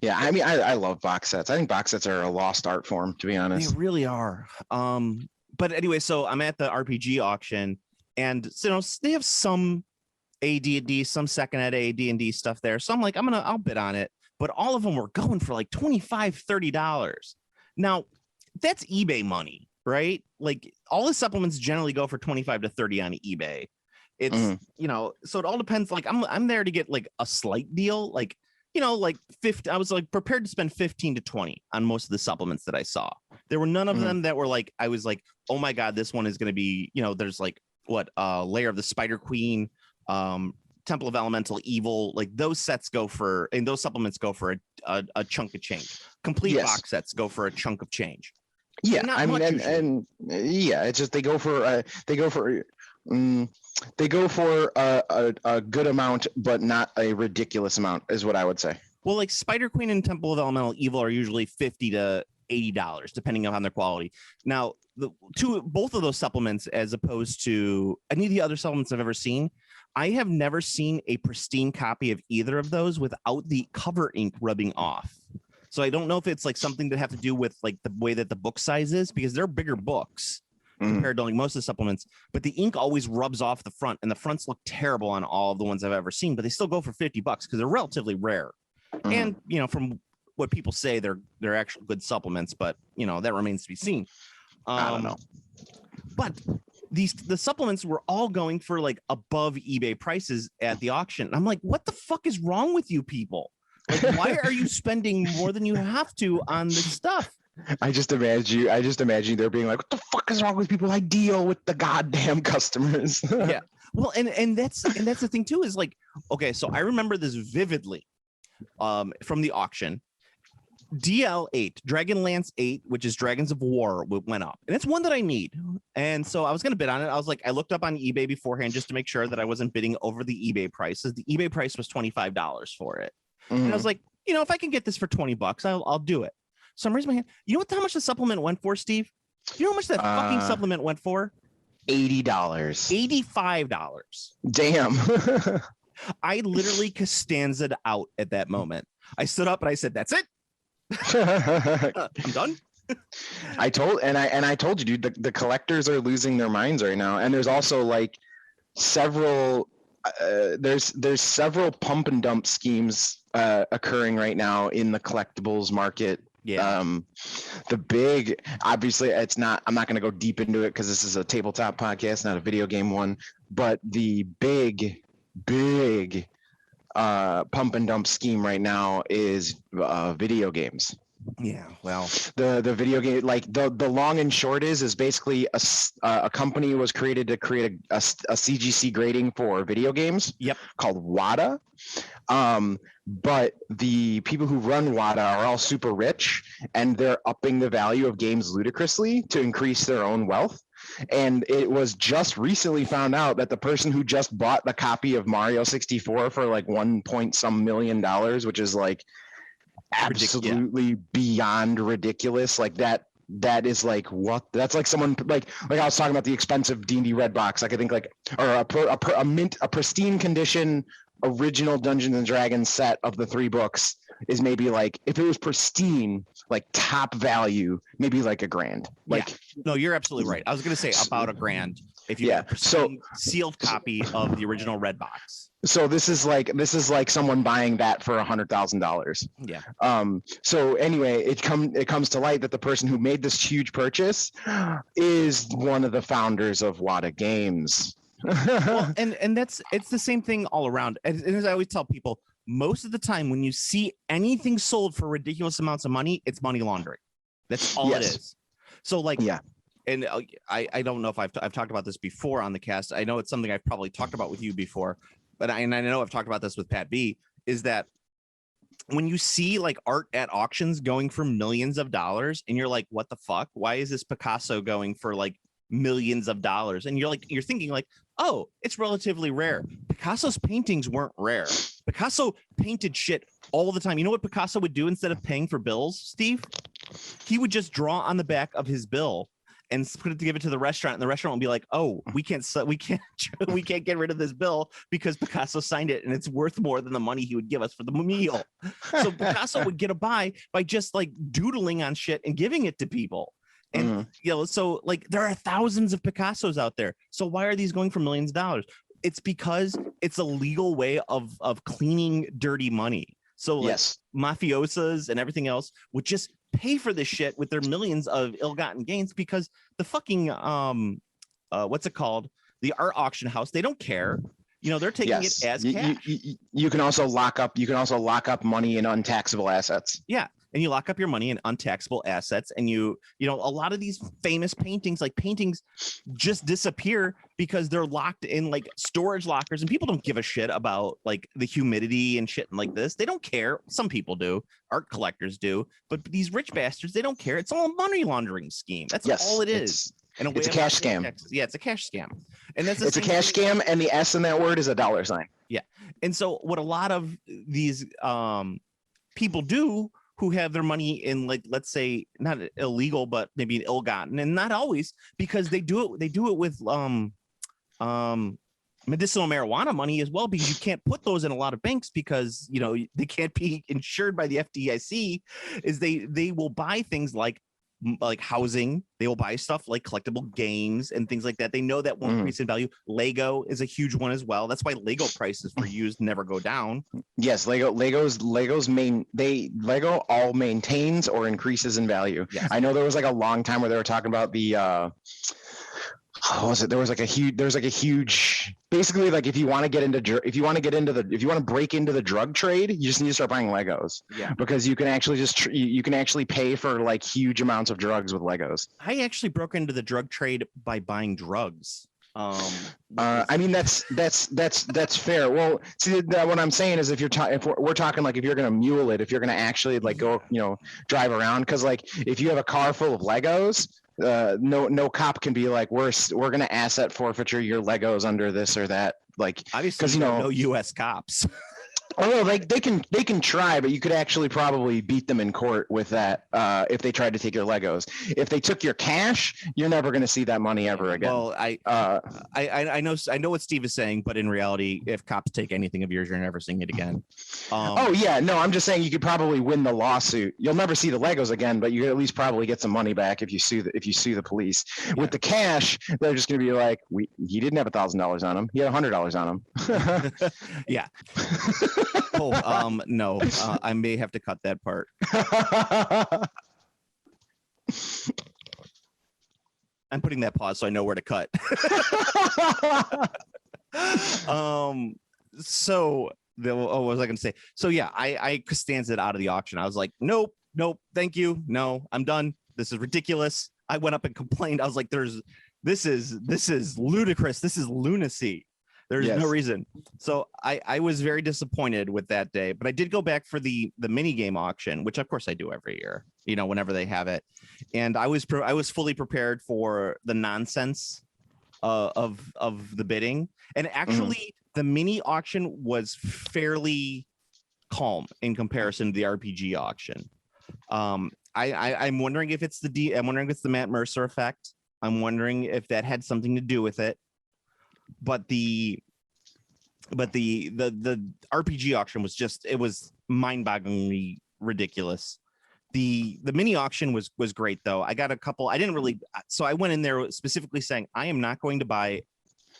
Yeah, I mean, I love box sets. I think box sets are a lost art form, to be honest. They really are. But anyway, so I'm at the RPG auction, and they have some AD&D, some second ed AD&D stuff there. So I'm like, I'll bid on it. But all of them were going for like $25-$30. Now, that's eBay money, right? Like all the supplements generally go for 25 to 30 on eBay. It's so it all depends. Like I'm there to get like a slight deal, like like 50. I was like prepared to spend 15 to 20 on most of the supplements that I saw. There were none of them that were like I was like, oh my god, this one is going to be there's like Lair of the Spider Queen, Temple of Elemental Evil, like those sets go for, and those supplements go for a chunk of change. Complete box sets go for a chunk of change. Yeah, I mean, and it's just they go for a good amount, but not a ridiculous amount, is what I would say. Well, like Spider Queen and Temple of Elemental Evil are usually $50 to $80, depending on their quality. Now, both of those supplements, as opposed to any of the other supplements I've ever seen, I have never seen a pristine copy of either of those without the cover ink rubbing off. So I don't know if it's like something to have to do with like the way that the book size is, because they're bigger books compared to like most of the supplements, but the ink always rubs off the front, and the fronts look terrible on all of the ones I've ever seen, but they still go for $50 because they're relatively rare. And from what people say, they're actual good supplements, but that remains to be seen. I don't know. But the supplements were all going for like above eBay prices at the auction. I'm like, what the fuck is wrong with you people? Like, why are you spending more than you have to on this stuff? I just imagine they're being like, what the fuck is wrong with people? I deal with the goddamn customers. Yeah. Well, and that's the thing too, is like, okay, so I remember this vividly from the auction. DL8, Dragonlance 8, which is Dragons of War, went up, and it's one that I need. And so I was going to bid on it. I was like, I looked up on eBay beforehand just to make sure that I wasn't bidding over the eBay prices. The eBay price was $25 for it. And I was like, if I can get this for $20, I'll do it. So I'm raising my hand. You know how much the supplement went for, Steve? You know how much that fucking supplement went for? $80. $85. Damn. I literally Costanza'd out at that moment. I stood up and I said, that's it. I'm done. I told you, dude, the collectors are losing their minds right now. And there's also like several there's several pump and dump schemes occurring right now in the collectibles market. Yeah. The big, obviously I'm not going to go deep into it because this is a tabletop podcast, not a video game one, but the big pump and dump scheme right now is video games. Yeah, well, the video game, like the long and short is basically a company was created to create a CGC grading for video games. Yep. Called WADA. But the people who run WADA are all super rich, and they're upping the value of games ludicrously to increase their own wealth. And it was just recently found out that the person who just bought the copy of Mario 64 for like $1 million, which is like absolutely beyond ridiculous, like that is like, what, that's like someone like I was talking about the expensive D&D red box, like I think like, or a pristine condition original Dungeons and Dragons set of the 3 books is maybe like, if it was pristine, like top value, maybe like $1,000. Like, yeah. No, you're absolutely right. I was gonna say about $1,000 if you have a sealed copy of the original red box. So this is like someone buying that for $100,000. Yeah. So anyway, it comes to light that the person who made this huge purchase is one of the founders of WADA Games. Well, and it's the same thing all around. And as I always tell people, most of the time when you see anything sold for ridiculous amounts of money, it's money laundering. That's all it is. So like, yeah. And I don't know if I've talked about this before on the cast. I know it's something I've probably talked about with you before, but I know I've talked about this with Pat B, is that when you see like art at auctions going for millions of dollars and you're like, what the fuck? Why is this Picasso going for like millions of dollars? And you're thinking like, oh, it's relatively rare. Picasso's paintings weren't rare. Picasso painted shit all the time. You know what Picasso would do instead of paying for bills, Steve? He would just draw on the back of his bill and give it to the restaurant, and the restaurant will be like, "Oh, we can't get rid of this bill because Picasso signed it, and it's worth more than the money he would give us for the meal." So Picasso would get a buy by just like doodling on shit and giving it to people. And so like there are thousands of Picassos out there. So why are these going for millions of dollars? It's because it's a legal way of cleaning dirty money. So like mafiosas and everything else would just pay for this shit with their millions of ill-gotten gains because the fucking what's it called, the art auction house, they don't care, they're taking it as cash. You can also lock up money in untaxable assets. Yeah, and you lock up your money in untaxable assets, and you know a lot of these famous paintings just disappear because they're locked in like storage lockers, and people don't give a shit about like the humidity and shit and like this. They don't care. Some people do, art collectors do, but these rich bastards, they don't care. It's all a money laundering scheme. That's all it is. It's a cash scam. Taxes. Yeah, it's a cash scam, and it's a cash scam, and the S in that word is a $. Yeah, and so what a lot of these people do who have their money in, like, let's say not illegal, but maybe ill-gotten, and not always, because they do it with medicinal marijuana money as well, because you can't put those in a lot of banks because they can't be insured by the FDIC. Is they will buy things like housing, they will buy stuff like collectible games and things like that. They know that won't increase in value. Lego is a huge one as well. That's why Lego prices for used never go down. Yes, Lego all maintains or increases in value. Yes. I know there was like a long time where they were talking about the there was like a huge basically, like, if you want to break into the drug trade, you just need to start buying Legos. Yeah, because you can actually you can actually pay for like huge amounts of drugs with Legos. I actually broke into the drug trade by buying drugs. I mean, that's fair. Well, see, what I'm saying is, if we're talking like, if you're gonna mule it, if you're gonna actually like go drive around, because like if you have a car full of Legos, no cop can be like, we're gonna asset forfeiture your Legos under this or that, like, obviously, because no U.S. cops. Although they can try, but you could actually probably beat them in court with that if they tried to take your Legos. If they took your cash, you're never going to see that money ever again. Well, I know what Steve is saying, but in reality, if cops take anything of yours, you're never seeing it again. Oh yeah, no, I'm just saying you could probably win the lawsuit. You'll never see the Legos again, but you could at least probably get some money back if you sue the police. Yeah. With the cash, they're just going to be like, he didn't have $1,000 on him. He had $100 on him. Yeah. Oh, no, I may have to cut that part. I'm putting that pause so I know where to cut. So what was I going to say? So yeah, I Costanza it out of the auction. I was like, nope, thank you. No, I'm done. This is ridiculous. I went up and complained. I was like, this is ludicrous. This is lunacy. There's no reason. So I was very disappointed with that day, but I did go back for the mini game auction, which of course I do every year, whenever they have it. And I was fully prepared for the nonsense of the bidding. And actually the mini auction was fairly calm in comparison to the RPG auction. I'm wondering if it's I'm wondering if it's the Matt Mercer effect. I'm wondering if that had something to do with it. But the RPG auction was it was mind-bogglingly ridiculous. The mini auction was great though. I got a couple. I didn't really. So I went in there specifically saying I am not going to buy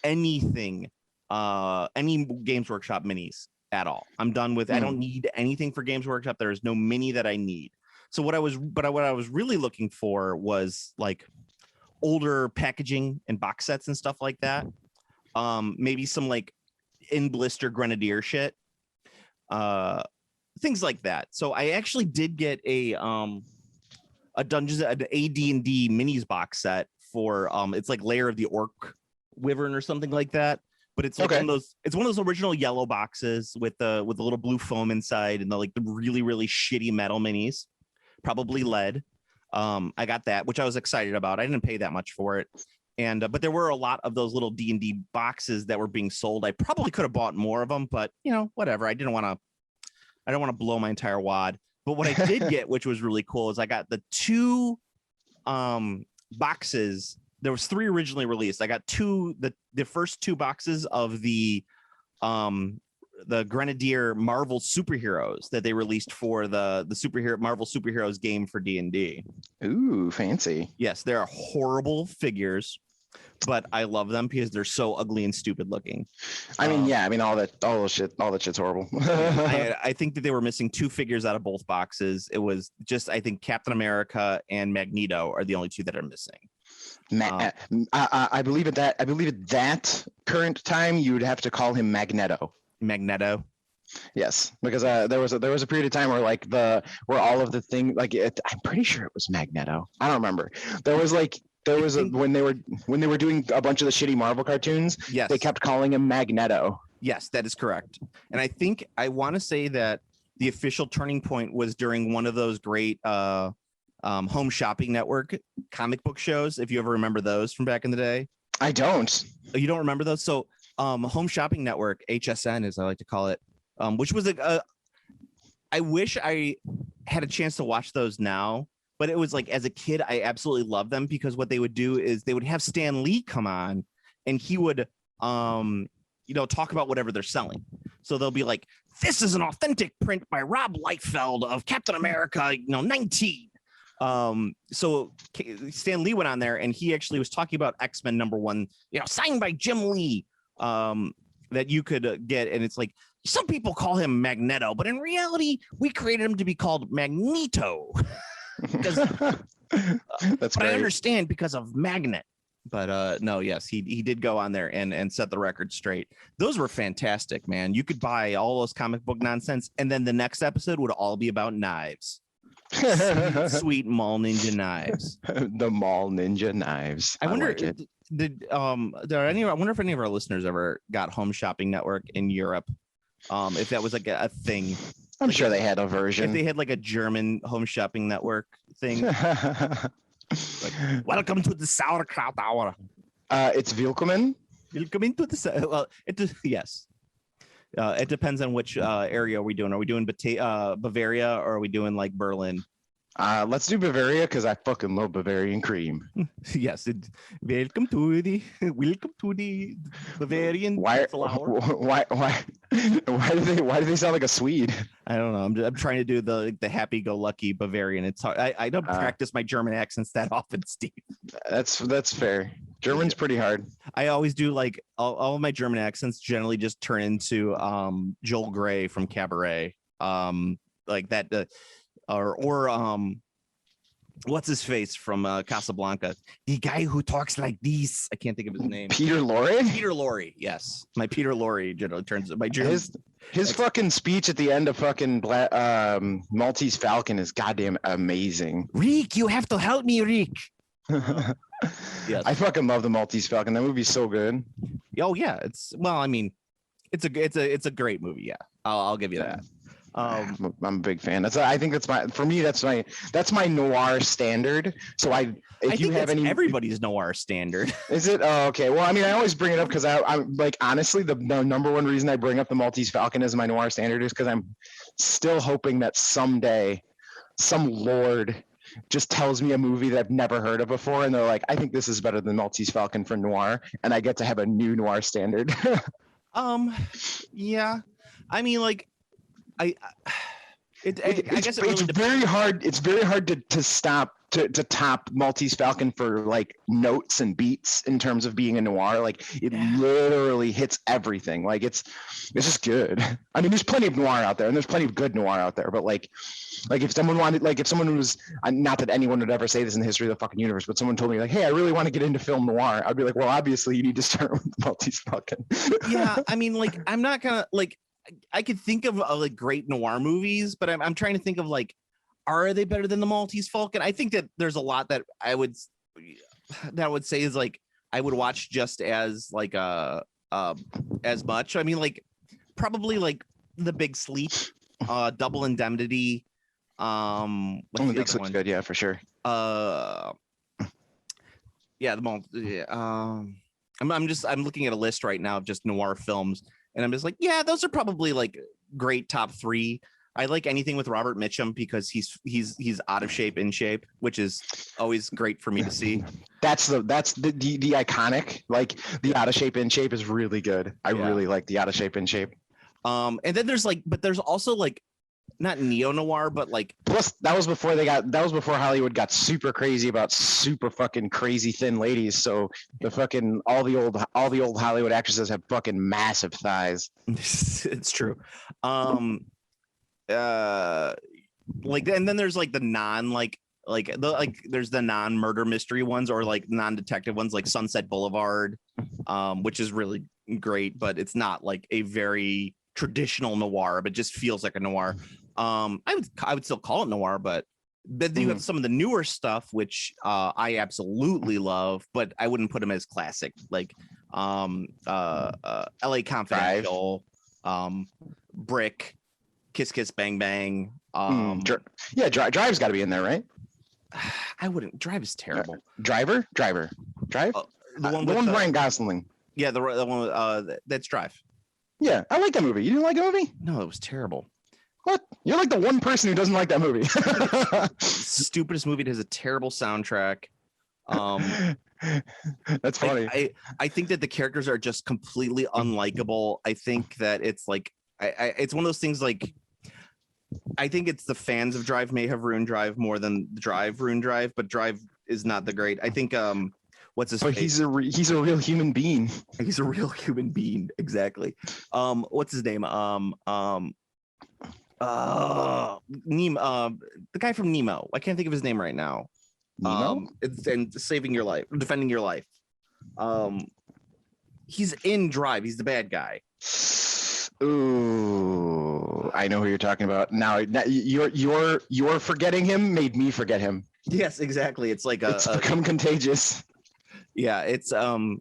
anything, any Games Workshop minis at all. I'm done with. I don't need anything for Games Workshop. There is no mini that I need. So what I was really looking for was like older packaging and box sets and stuff like that. Maybe some like in blister Grenadier shit, things like that. So I actually did get a Dungeons, an AD&D minis box set for it's like Lair of the Orc Wyvern or something like that. But it's like one of those original yellow boxes with the little blue foam inside and the really really shitty metal minis, probably lead. I got that, which I was excited about. I didn't pay that much for it. And but there were a lot of those little D&D boxes that were being sold. I probably could have bought more of them, but whatever. I don't want to blow my entire wad. But what I did get, which was really cool, is I got the two boxes. There was 3 originally released. I got the first 2 boxes of the Grenadier Marvel superheroes that they released for the Marvel superheroes game for D&D. Ooh, fancy. Yes, they're horrible figures, but I love them because they're so ugly and stupid looking. I mean, all that shit's horrible. I think that they were missing 2 figures out of both boxes. It was just, I think Captain America and Magneto are the only 2 that are missing. I believe at that current time you would have to call him Magneto. Yes, because there was a period of time where where all of the thing I'm pretty sure it was Magneto. I don't remember. There was when they were doing a bunch of the shitty Marvel cartoons. Yes, they kept calling him Magneto. Yes, that is correct. And I want to say that the official turning point was during one of those great Home Shopping Network comic book shows. If you ever remember those from back in the day. I don't. You don't remember those? So Home Shopping Network, HSN as I like to call it, which was I wish I had a chance to watch those now, but it was like as a kid I absolutely loved them because what they would do is they would have Stan Lee come on and he would talk about whatever they're selling. So they'll be like, this is an authentic print by Rob Liefeld of Captain America 19. So Stan Lee went on there and he actually was talking about X-Men #1, signed by Jim Lee, that you could get. And it's like, some people call him Magneto, but in reality, we created him to be called Magneto. That's but great. I understand because of Magnet. But no, yes, he did go on there and set the record straight. Those were fantastic, man. You could buy all those comic book nonsense, and then the next episode would all be about knives. Sweet Mall Ninja knives. The Mall Ninja knives. I wonder I wonder if any of our listeners ever got Home Shopping Network in Europe. If that was like a thing. I'm sure they had a version. If they had like a German Home Shopping Network thing. Welcome to the Sauerkraut Hour. It's Willkommen. Willkommen to the yes. It depends on which area are we doing. Are we doing Bavaria or are we doing like Berlin? Let's do Bavaria because I fucking love Bavarian cream. Yes. Welcome to the Bavarian. Why flower. why do they sound like a Swede? I don't know. I'm trying to do the happy-go-lucky Bavarian. It's hard. I don't practice my German accents that often, Steve. That's fair. German's pretty hard. I always do like all of my German accents generally just turn into Joel Grey from Cabaret. Like that or what's his face from Casablanca? The guy who talks like this. I can't think of his name. Peter Lorre? Peter Lorre, yes. My Peter Lorre generally turns my German. His fucking speech at the end of fucking Maltese Falcon is goddamn amazing. Reek, you have to help me, Reek. Yes. I fucking love the Maltese Falcon. That movie's so good. Oh yeah, it's a great movie. Yeah, I'll give you that. I'm a big fan. I think that's my noir standard. So if you have any, everybody's noir standard. Is it? Oh, okay. Well, I mean, I always bring it up because I'm like, honestly, the number one reason I bring up the Maltese Falcon as my noir standard is because I'm still hoping that someday some lord just tells me a movie that I've never heard of before, and they're like, I think this is better than Maltese Falcon for noir, and I get to have a new noir standard. Yeah, I mean, like, I guess it's very hard. It's very hard to top Maltese Falcon for like notes and beats in terms of being a noir. Like it literally hits everything. Like it's just good. I mean, there's plenty of noir out there, and there's plenty of good noir out there. But like if someone was, not that anyone would ever say this in the history of the fucking universe, but someone told me like, hey, I really want to get into film noir, I'd be like, well, obviously you need to start with Maltese Falcon. Yeah, I mean, like, I'm not gonna like. I could think of like great noir movies, but I'm trying to think of like, are they better than the Maltese Falcon? I think that there's a lot that I would say is like I would watch just as like as much. I mean, like probably like The Big Sleep, Double Indemnity. The Big Sleep's good, yeah, for sure. Yeah, I'm looking at a list right now of just noir films. And I'm just like, yeah, those are probably like great top three. I like anything with Robert Mitchum because he's out of shape, in shape, which is always great for me to see. That's the iconic, like the out of shape, in shape is really good. I really like the out of shape, in shape. And then there's also like not neo noir, but like plus that was before Hollywood got super crazy about super fucking crazy thin ladies. So the fucking all the old Hollywood actresses have fucking massive thighs. It's true. Like, and then there's like the there's the non-murder mystery ones or like non-detective ones like Sunset Boulevard, which is really great, but it's not like a very traditional noir, but just feels like a noir. I would still call it noir, but then you have some of the newer stuff, which I absolutely love, but I wouldn't put them as classic, like LA Confidential, Brick, Kiss Kiss Bang Bang. Drive's got to be in there, right? I wouldn't. Drive is terrible. Drive. The one with Ryan Gosling. Yeah, the one that's Drive. Yeah, I like that movie. You didn't like that movie? No, it was terrible. What? You're like the one person who doesn't like that movie. Stupidest movie. It has a terrible soundtrack. That's funny. I think that the characters are just completely unlikable. I think that it's like it's one of those things like I think it's the fans of Drive may have ruined Drive more than Drive ruined Drive, but Drive is not the great. I think what's his face? He's a real human being. He's a real human being, exactly. What's his name? Nemo, the guy from Nemo. I can't think of his name right now. Nemo? And saving your life, defending your life. He's in Drive. He's the bad guy. Ooh, I know who you're talking about. Now you're forgetting him made me forget him. Yes, exactly. It's like it's become contagious. Yeah, it's I'm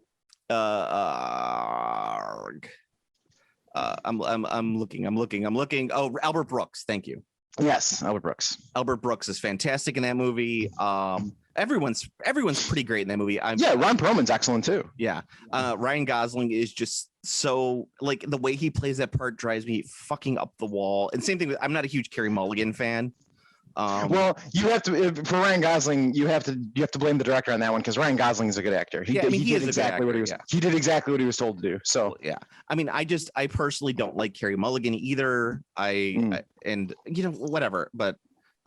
looking. Oh, Albert Brooks. Thank you. Yes, Albert Brooks. Albert Brooks is fantastic in that movie. Everyone's pretty great in that movie. Ron Perlman's excellent too. Yeah. Ryan Gosling is just so like the way he plays that part drives me fucking up the wall. And same thing with, I'm not a huge Carey Mulligan fan. Well, you have to for Ryan Gosling. You have to blame the director on that one because Ryan Gosling is a good actor. He did exactly what he was. Yeah. He did exactly what he was told to do. So yeah, I mean, I personally don't like Carey Mulligan either. And you know whatever, but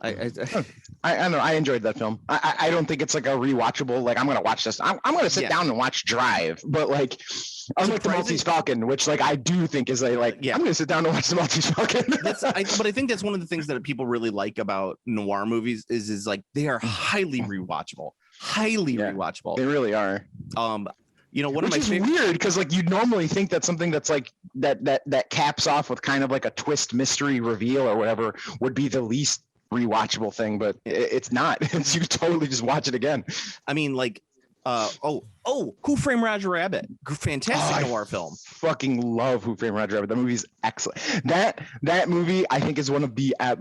I don't know. I enjoyed that film. I don't think it's like a rewatchable. Like I'm gonna watch this. I'm gonna sit down and watch Drive. But like, unlike the Maltese Falcon, which like I do think is I'm gonna sit down and watch the Maltese Falcon. But I think that's one of the things that people really like about noir movies is like they are highly rewatchable. Rewatchable. They really are. You know, one Which of my is weird because like you'd normally think that something that's like that caps off with kind of like a twist, mystery reveal or whatever would be the least rewatchable thing, but it's not. You totally just watch it again. I mean, like, Who Framed Roger Rabbit? Fantastic noir film. Fucking love Who Framed Roger Rabbit. That movie's excellent. That movie I think is one of the I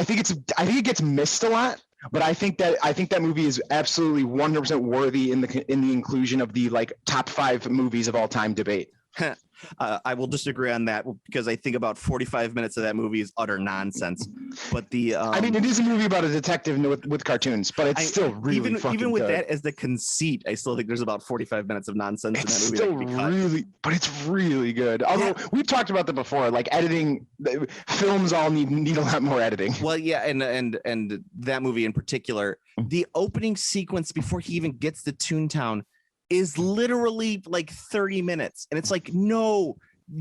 think it gets missed a lot. But I think that movie is absolutely 100% worthy in the inclusion of the like top 5 movies of all time debate. I will disagree on that because I think about 45 minutes of that movie is utter nonsense. But I mean, it is a movie about a detective with cartoons, but it's still really fucking even with good. that as the conceit, I still think there's about 45 minutes of nonsense in that movie. It's still really, but it's really good. Although we've talked about that before, like editing, films all need a lot more editing. Well, yeah, and that movie in particular, the opening sequence before he even gets to Toontown is literally like 30 minutes. And it's like, no,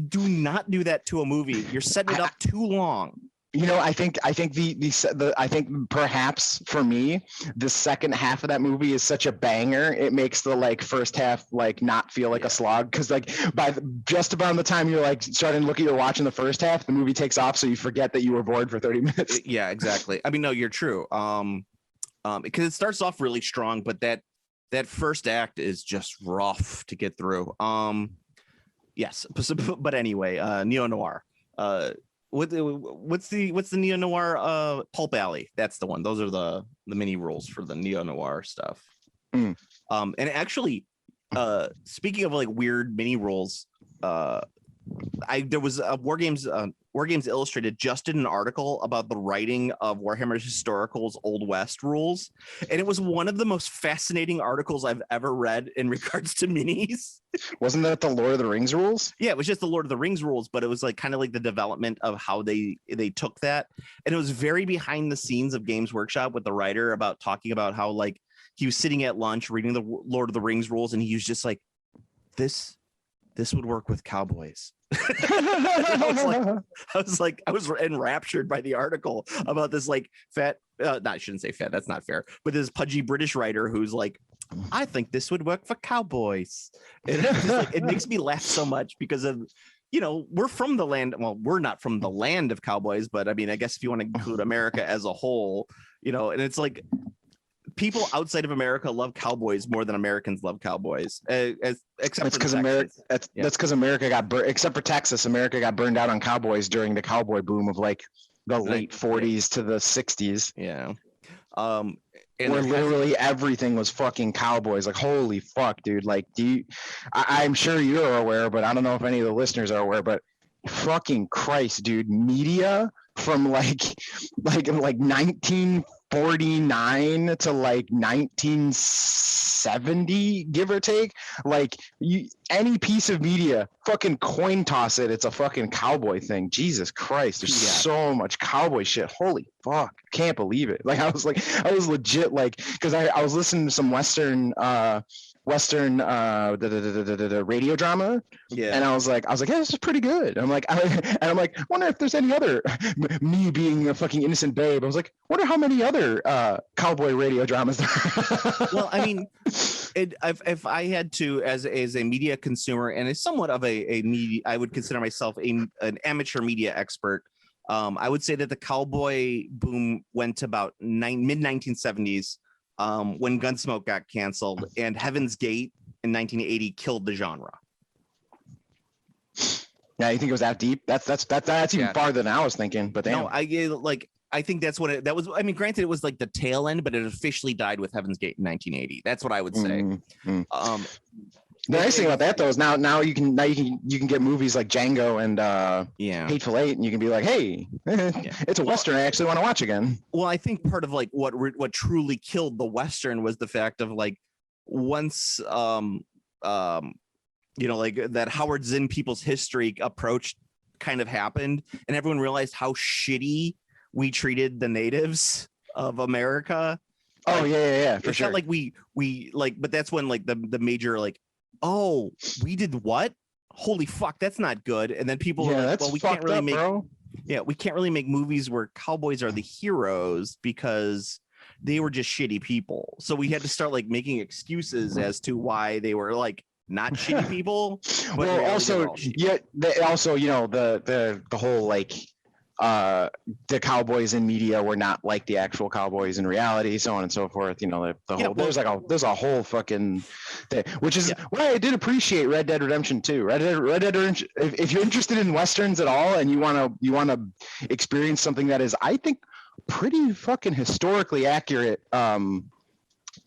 do not do that to a movie. You're setting it up too long. You know, I think I think perhaps for me, the second half of that movie is such a banger. It makes the like first half like not feel like a slog because like just about the time you're like starting to look at your watch in the first half, the movie takes off, so you forget that you were bored for 30 minutes. Yeah, exactly. I mean, no, you're true. Because it starts off really strong, but that first act is just rough to get through. Yes, but anyway, neo noir. What's the neo noir? Pulp Alley. That's the one. Those are the mini rules for the neo noir stuff. And actually, speaking of like weird mini rules, there was a War Games Illustrated just did an article about the writing of Warhammer Historical's Old West rules, and it was one of the most fascinating articles I've ever read in regards to minis. Wasn't that the Lord of the Rings rules? Yeah, it was just the Lord of the Rings rules, but it was like kind of like the development of how they took that, and it was very behind the scenes of Games Workshop with the writer about talking about how like he was sitting at lunch reading the Lord of the Rings rules, and he was just like, this would work with cowboys. I was enraptured by the article about this like fat, I shouldn't say fat, that's not fair, but this pudgy British writer who's like, I think this would work for cowboys. And it's just like, it makes me laugh so much because of, you know, we're from the land. Well, we're not from the land of cowboys, but I mean, I guess if you want to include America as a whole, you know, and it's like, people outside of America love cowboys more than Americans love cowboys. Except because America. That's because America got burned. Except for Texas, America got burned out on cowboys during the cowboy boom of like the late 40s to the 60s. Yeah. Where literally everything was fucking cowboys. Like, holy fuck, dude. Like, I'm sure you're aware, but I don't know if any of the listeners are aware. But fucking Christ, dude, media from like 1949 to like 1970, give or take, like any piece of media, fucking coin toss it, it's a fucking cowboy thing. Jesus Christ, there's so much cowboy shit. Holy fuck, can't believe it. Like I was legit like, because I was listening to some Western radio drama, and I was like, yeah, this is pretty good. I'm like, wonder if there's any other, me being a fucking innocent babe, I was like, wonder how many other cowboy radio dramas there are. Well, I mean, if I had to, as a media consumer and as somewhat of a media, I would consider myself an amateur media expert. I would say that the cowboy boom went to about mid 1970s. When Gunsmoke got canceled, and Heaven's Gate in 1980 killed the genre. Yeah, you think it was that deep? That's even farther than I was thinking. But damn. No, I think that's what that was. I mean, granted, it was like the tail end, but it officially died with Heaven's Gate in 1980. That's what I would say. The nice thing about that though is now you can get movies like Django and Hateful Eight, and you can be like, hey, it's a Western I actually want to watch again. Well, I think part of like what truly killed the Western was the fact of like once like that Howard Zinn People's History approach kind of happened, and everyone realized how shitty we treated the natives of America. Oh, yeah, for sure. Not like we like, but that's when like the major like, oh, we did what? Holy fuck, that's not good. And then people were like, well, we can't really we can't really make movies where cowboys are the heroes because they were just shitty people. So we had to start like making excuses as to why they were like not shitty people. But well, also, the whole like the cowboys in media were not like the actual cowboys in reality, so on and so forth. There's a whole fucking thing, which is why I did appreciate Red Dead Redemption 2. Red Dead Redemption. If you're interested in westerns at all and you wanna experience something that is, I think, pretty fucking historically accurate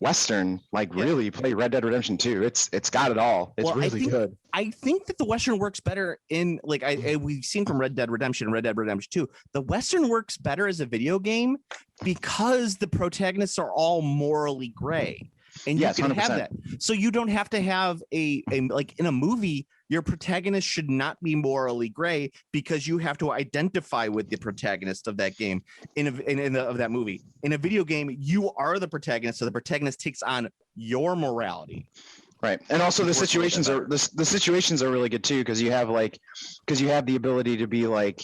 Western, really play Red Dead Redemption 2. It's got it all. It's really good. I think that the Western works better in we've seen from Red Dead Redemption and Red Dead Redemption 2. The Western works better as a video game because the protagonists are all morally gray. And you can 100%. Have that. So you don't have to have a like in a movie, your protagonist should not be morally gray because you have to identify with the protagonist of that game of that movie. In a video game, you are the protagonist, so the protagonist takes on your morality. Right. And also the situations are really good too, because you have the ability to be like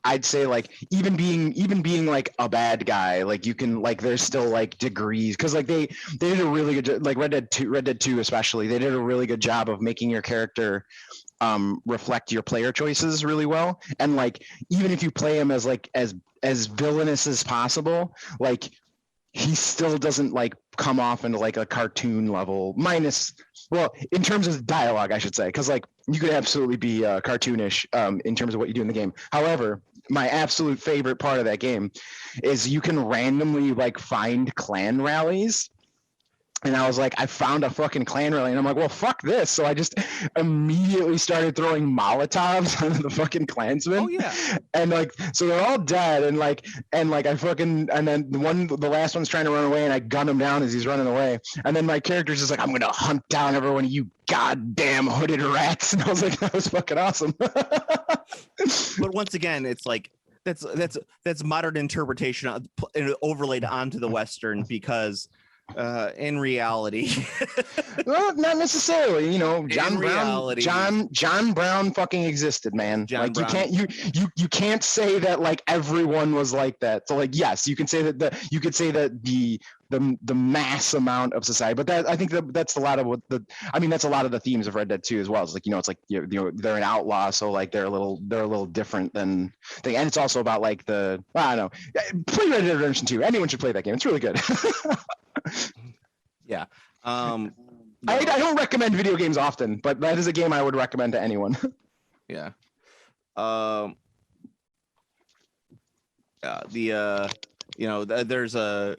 I'd say like even being like a bad guy, like you can like there's still like degrees, because like they did a really good like Red Dead 2 especially, they did a really good job of making your character reflect your player choices really well. And like even if you play him as like as villainous as possible, like he still doesn't like come off into like a cartoon level, minus, well, in terms of dialogue, I should say, because like you could absolutely be cartoonish in terms of what you do in the game. However, my absolute favorite part of that game is you can randomly like find clan rallies. And I was like, I found a fucking clan rally, and I'm like, well, fuck this. So I just immediately started throwing Molotovs on the fucking Klansmen. Oh yeah. And like, so they're all dead, and then the last one's trying to run away, and I gun him down as he's running away. And then my character's just like, I'm gonna hunt down every one of you goddamn hooded rats. And I was like, that was fucking awesome. But once again, it's like that's modern interpretation overlaid onto the Western, because in reality well, not necessarily, John Brown fucking existed, man. You can't say that like everyone was like that. So like, yes, you can say that the mass amount of society, but that I think that's a lot of that's a lot of the themes of Red Dead 2 as well. It's like, it's like they're an outlaw, so like they're a little different than thing. And it's also about like I don't know, play Red Dead Redemption 2. Anyone should play that game. It's really good. Yeah. I don't recommend video games often, but that is a game I would recommend to anyone. Yeah. There's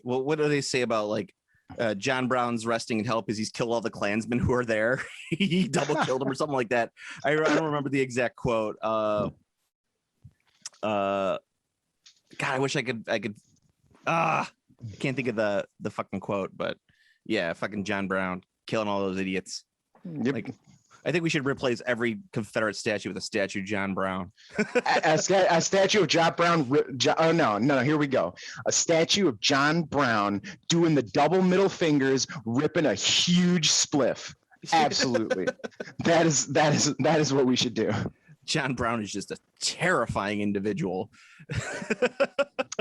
what do they say about like John Brown's resting in hell because he's killed all the Klansmen who are there. He double killed them or something like that. I don't remember the exact quote. God, I wish I could can't think of the fucking quote, but yeah, fucking John Brown killing all those idiots. Yep. Like, I think we should replace every Confederate statue with a statue of John Brown. a statue of John Brown. Oh no, here we go. A statue of John Brown doing the double middle fingers, ripping a huge spliff. Absolutely. that is what we should do. John Brown is just a terrifying individual.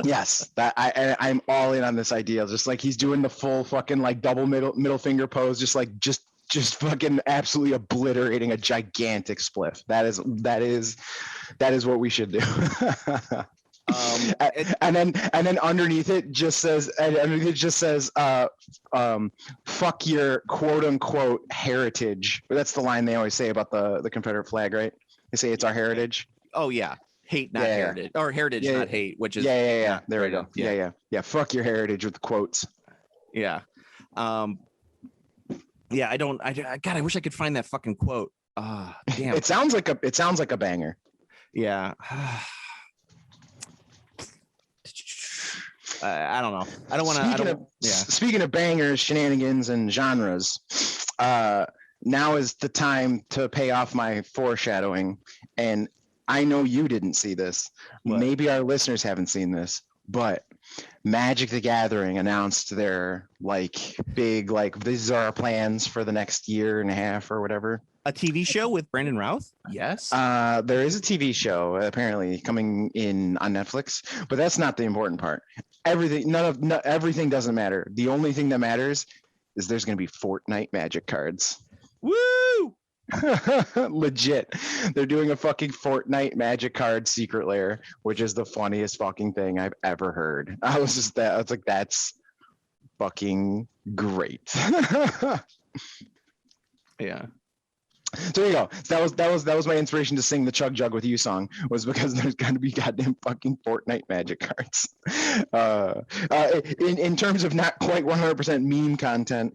Yes, that I'm all in on this idea. Just like he's doing the full fucking like double middle finger pose, just fucking absolutely obliterating a gigantic spliff. That is what we should do. And then underneath it just says fuck your quote unquote heritage. That's the line they always say about the Confederate flag, right? They say it's our heritage. Oh yeah. Hate, not heritage, or heritage, not hate, which is yeah. There we go. Yeah. Fuck your heritage with the quotes. Yeah. Yeah, I don't. God, I wish I could find that fucking quote. Damn. It sounds like a banger. Yeah. I don't know. I don't want to. Yeah. Speaking of bangers, shenanigans, and genres, now is the time to pay off my foreshadowing. And I know you didn't see this. What? Maybe our listeners haven't seen this, but Magic the Gathering announced their big these are our plans for the next year and a half or whatever. A TV show with Brandon Routh? Yes. There is a TV show apparently coming in on Netflix, but that's not the important part. Everything doesn't matter. The only thing that matters is there's going to be Fortnite Magic cards. Woo! Legit. They're doing a fucking Fortnite Magic card secret lair, which is the funniest fucking thing I've ever heard. I was like, that's fucking great. Yeah. So there you go. That was my inspiration to sing the Chug Jug with You song, was because there's gonna be goddamn fucking Fortnite Magic cards. In terms of not quite 100% meme content,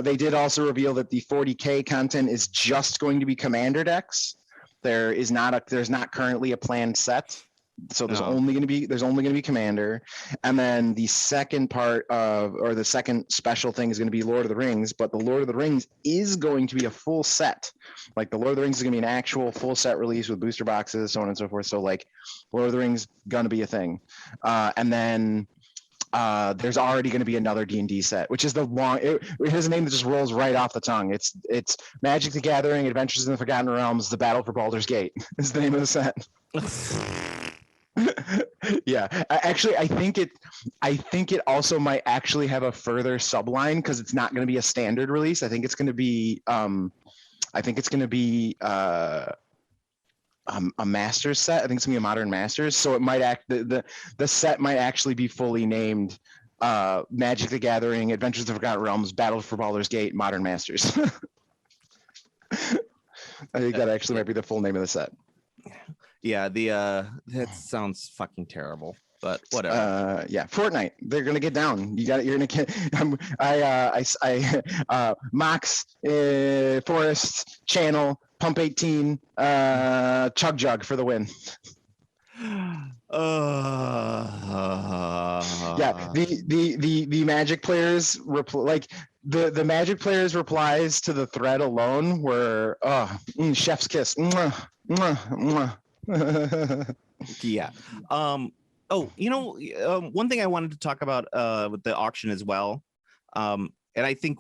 they did also reveal that the 40K content is just going to be Commander decks. There's not currently a planned set. So there's only going to be Commander, and then the second part the second special thing is going to be Lord of the Rings. But the Lord of the Rings is going to be a full set. Like the Lord of the Rings is going to be an actual full set release with booster boxes, so on and so forth. So Lord of the Rings going to be a thing, and then there's already going to be another D&D set, which is it has a name that just rolls right off the tongue. It's Magic the Gathering: Adventures in the Forgotten Realms: The Battle for Baldur's Gate is the name of the set. Yeah, I think it also might actually have a further subline because it's not going to be a standard release. I think it's going to be a Masters set. I think it's gonna be a Modern Masters. So it might the set might actually be fully named Magic the Gathering: Adventures of the Forgotten Realms, Battle for Baldur's Gate, Modern Masters. I think that actually might be the full name of the set. Yeah, that sounds fucking terrible, but whatever. Yeah, Fortnite. They're gonna get down. You're gonna get. Mox, Forest, Channel, Pump 18, Chug Jug for the win. Yeah, the Magic players the Magic players replies to the thread alone were chef's kiss. Mwah, mwah, mwah. Yeah. One thing I wanted to talk about with the auction as well, and I think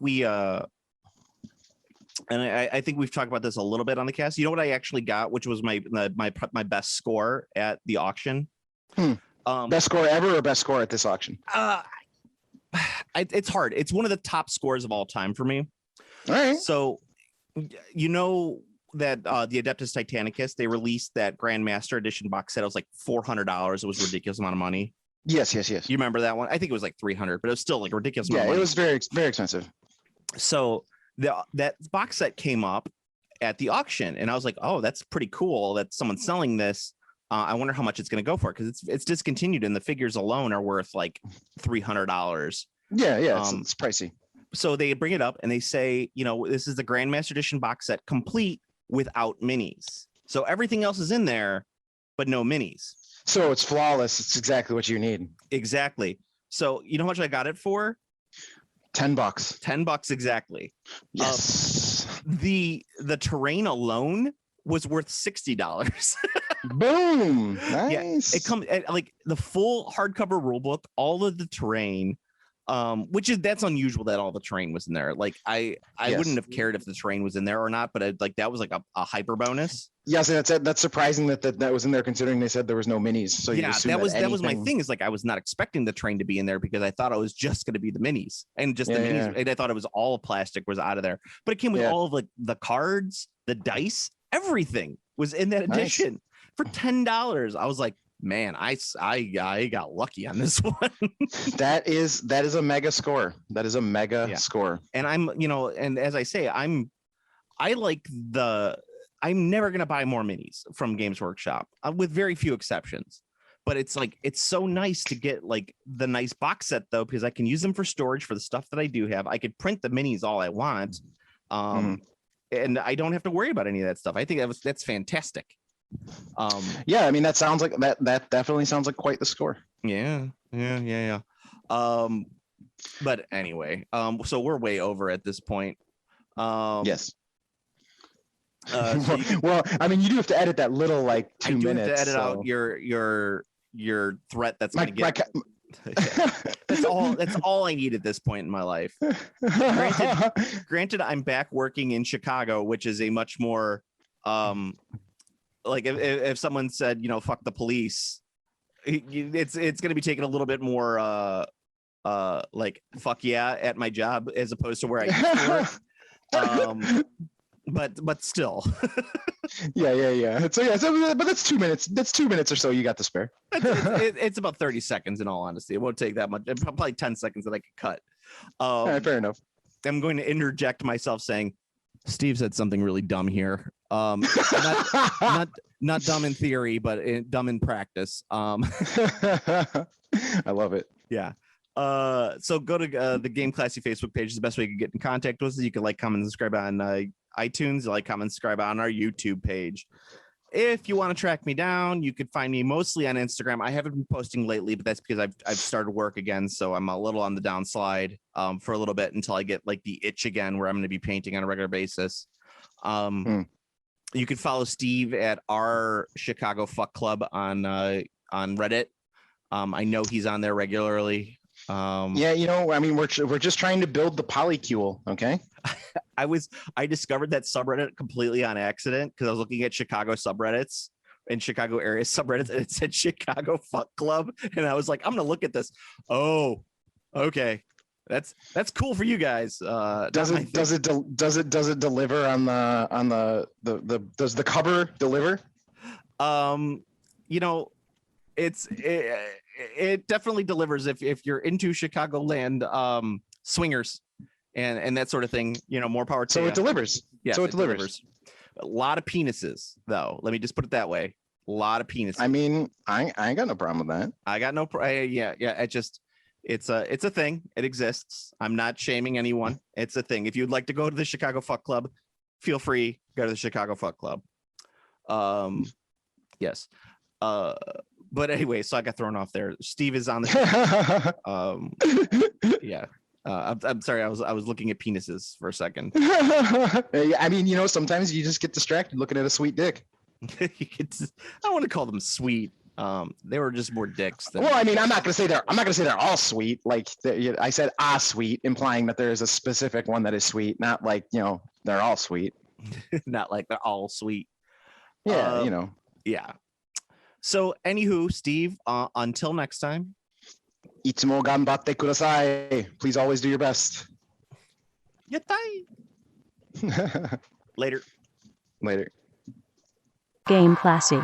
I think we've talked about this a little bit on the cast. You know what I actually got, which was my best score at the auction. Best score ever or best score at this auction? It's hard. It's one of the top scores of all time for me. All right. So, you know that the Adeptus Titanicus, they released that Grandmaster Edition box set. It was like $400. It was a ridiculous amount of money. Yes. You remember that one? I think it was like $300, but it was still like a ridiculous amount of money. Yeah, it was very, very expensive. So that box set came up at the auction, and I was like, oh, that's pretty cool that someone's selling this. I wonder how much it's going to go for, because it's discontinued, and the figures alone are worth like $300. Yeah, it's pricey. So they bring it up and they say, this is the Grandmaster Edition box set complete without minis. So everything else is in there, but no minis. So it's flawless. It's exactly what you need. Exactly. So you know how much I got it for? $10. $10 exactly. Yes. The terrain alone was worth $60. Boom. Nice. Yeah, it comes like the full hardcover rulebook, all of the terrain, that's unusual that all the terrain was in there. Like I wouldn't have cared if the terrain was in there or not, but that was like a hyper bonus. Yes, that's surprising that was in there, considering they said there was no minis. So yeah, that was my thing. Is like I was not expecting the terrain to be in there, because I thought it was just going to be the minis and just the minis. And I thought it was all plastic was out of there, but it came with all of like the cards, the dice, everything was in that edition for $10. I was like, man, I got lucky on this one. that is a mega score. That is a mega score. And I'm, and as I say, I'm never going to buy more minis from Games Workshop, with very few exceptions. But it's so nice to get like the nice box set though, because I can use them for storage for the stuff that I do have. I could print the minis all I want. And I don't have to worry about any of that stuff. I think that's fantastic. Yeah, I mean, that sounds like that definitely sounds like quite the score. Yeah. But anyway, so we're way over at this point. Yes. So well, I mean, you do have to edit that little like 2 minutes. Have to edit out your threat. That's gonna get. That's all I need at this point in my life. Granted, I'm back working in Chicago, which is a much more like if someone said, you know, fuck the police, it's going to be taken a little bit more like fuck yeah at my job as opposed to where I used to work. But still. yeah. So but that's 2 minutes. That's 2 minutes or so you got to spare. It's about 30 seconds in all honesty. It won't take that much. Probably 10 seconds that I could cut. All right, fair enough. I'm going to interject myself saying, Steve said something really dumb here. Not dumb in theory, but dumb in practice. I love it. Yeah. So go to the Game Classy Facebook page. Is the best way you can get in contact with us. You can like, comment, and subscribe on iTunes. Like, comment, subscribe on our YouTube page. If you want to track me down, you could find me mostly on Instagram. I haven't been posting lately, but that's because I've started work again, so I'm a little on the downslide for a little bit until I get like the itch again, where I'm going to be painting on a regular basis. You can follow Steve at our Chicago Fuck Club on Reddit. I know he's on there regularly. Yeah, you know, I mean, we're just trying to build the polycule, okay? I discovered that subreddit completely on accident because I was looking at Chicago subreddits and Chicago area subreddits, and it said Chicago Fuck Club, and I was like, I'm gonna look at this. Oh, okay, that's cool for you guys. Does it deliver on the does the cover deliver? You know, it definitely delivers if you're into Chicagoland swingers and that sort of thing, you know, more power to you. It delivers. Yes, so it delivers. A lot of penises, though. Let me just put it that way. A lot of penises. I mean, I ain't got no problem with that. I got no yeah. It's a thing. It exists. I'm not shaming anyone. It's a thing. If you'd like to go to the Chicago Fuck Club, feel free. Go to the Chicago Fuck Club. Yes. But anyway, so I got thrown off there. Steve is on the yeah. I'm sorry. I was looking at penises for a second. I mean, you know, sometimes you just get distracted looking at a sweet dick. I don't want to call them sweet. They were just more dicks. Well, I mean, I'm not gonna say they're all sweet. Like I said, sweet, implying that there is a specific one that is sweet, not like, you know, they're all sweet. Not like they're all sweet. Yeah, you know. Yeah. So, anywho, Steve, until next time. Itsumo ganbatte kudasai. Please always do your best. Yatai. Later. Later. Game Classy.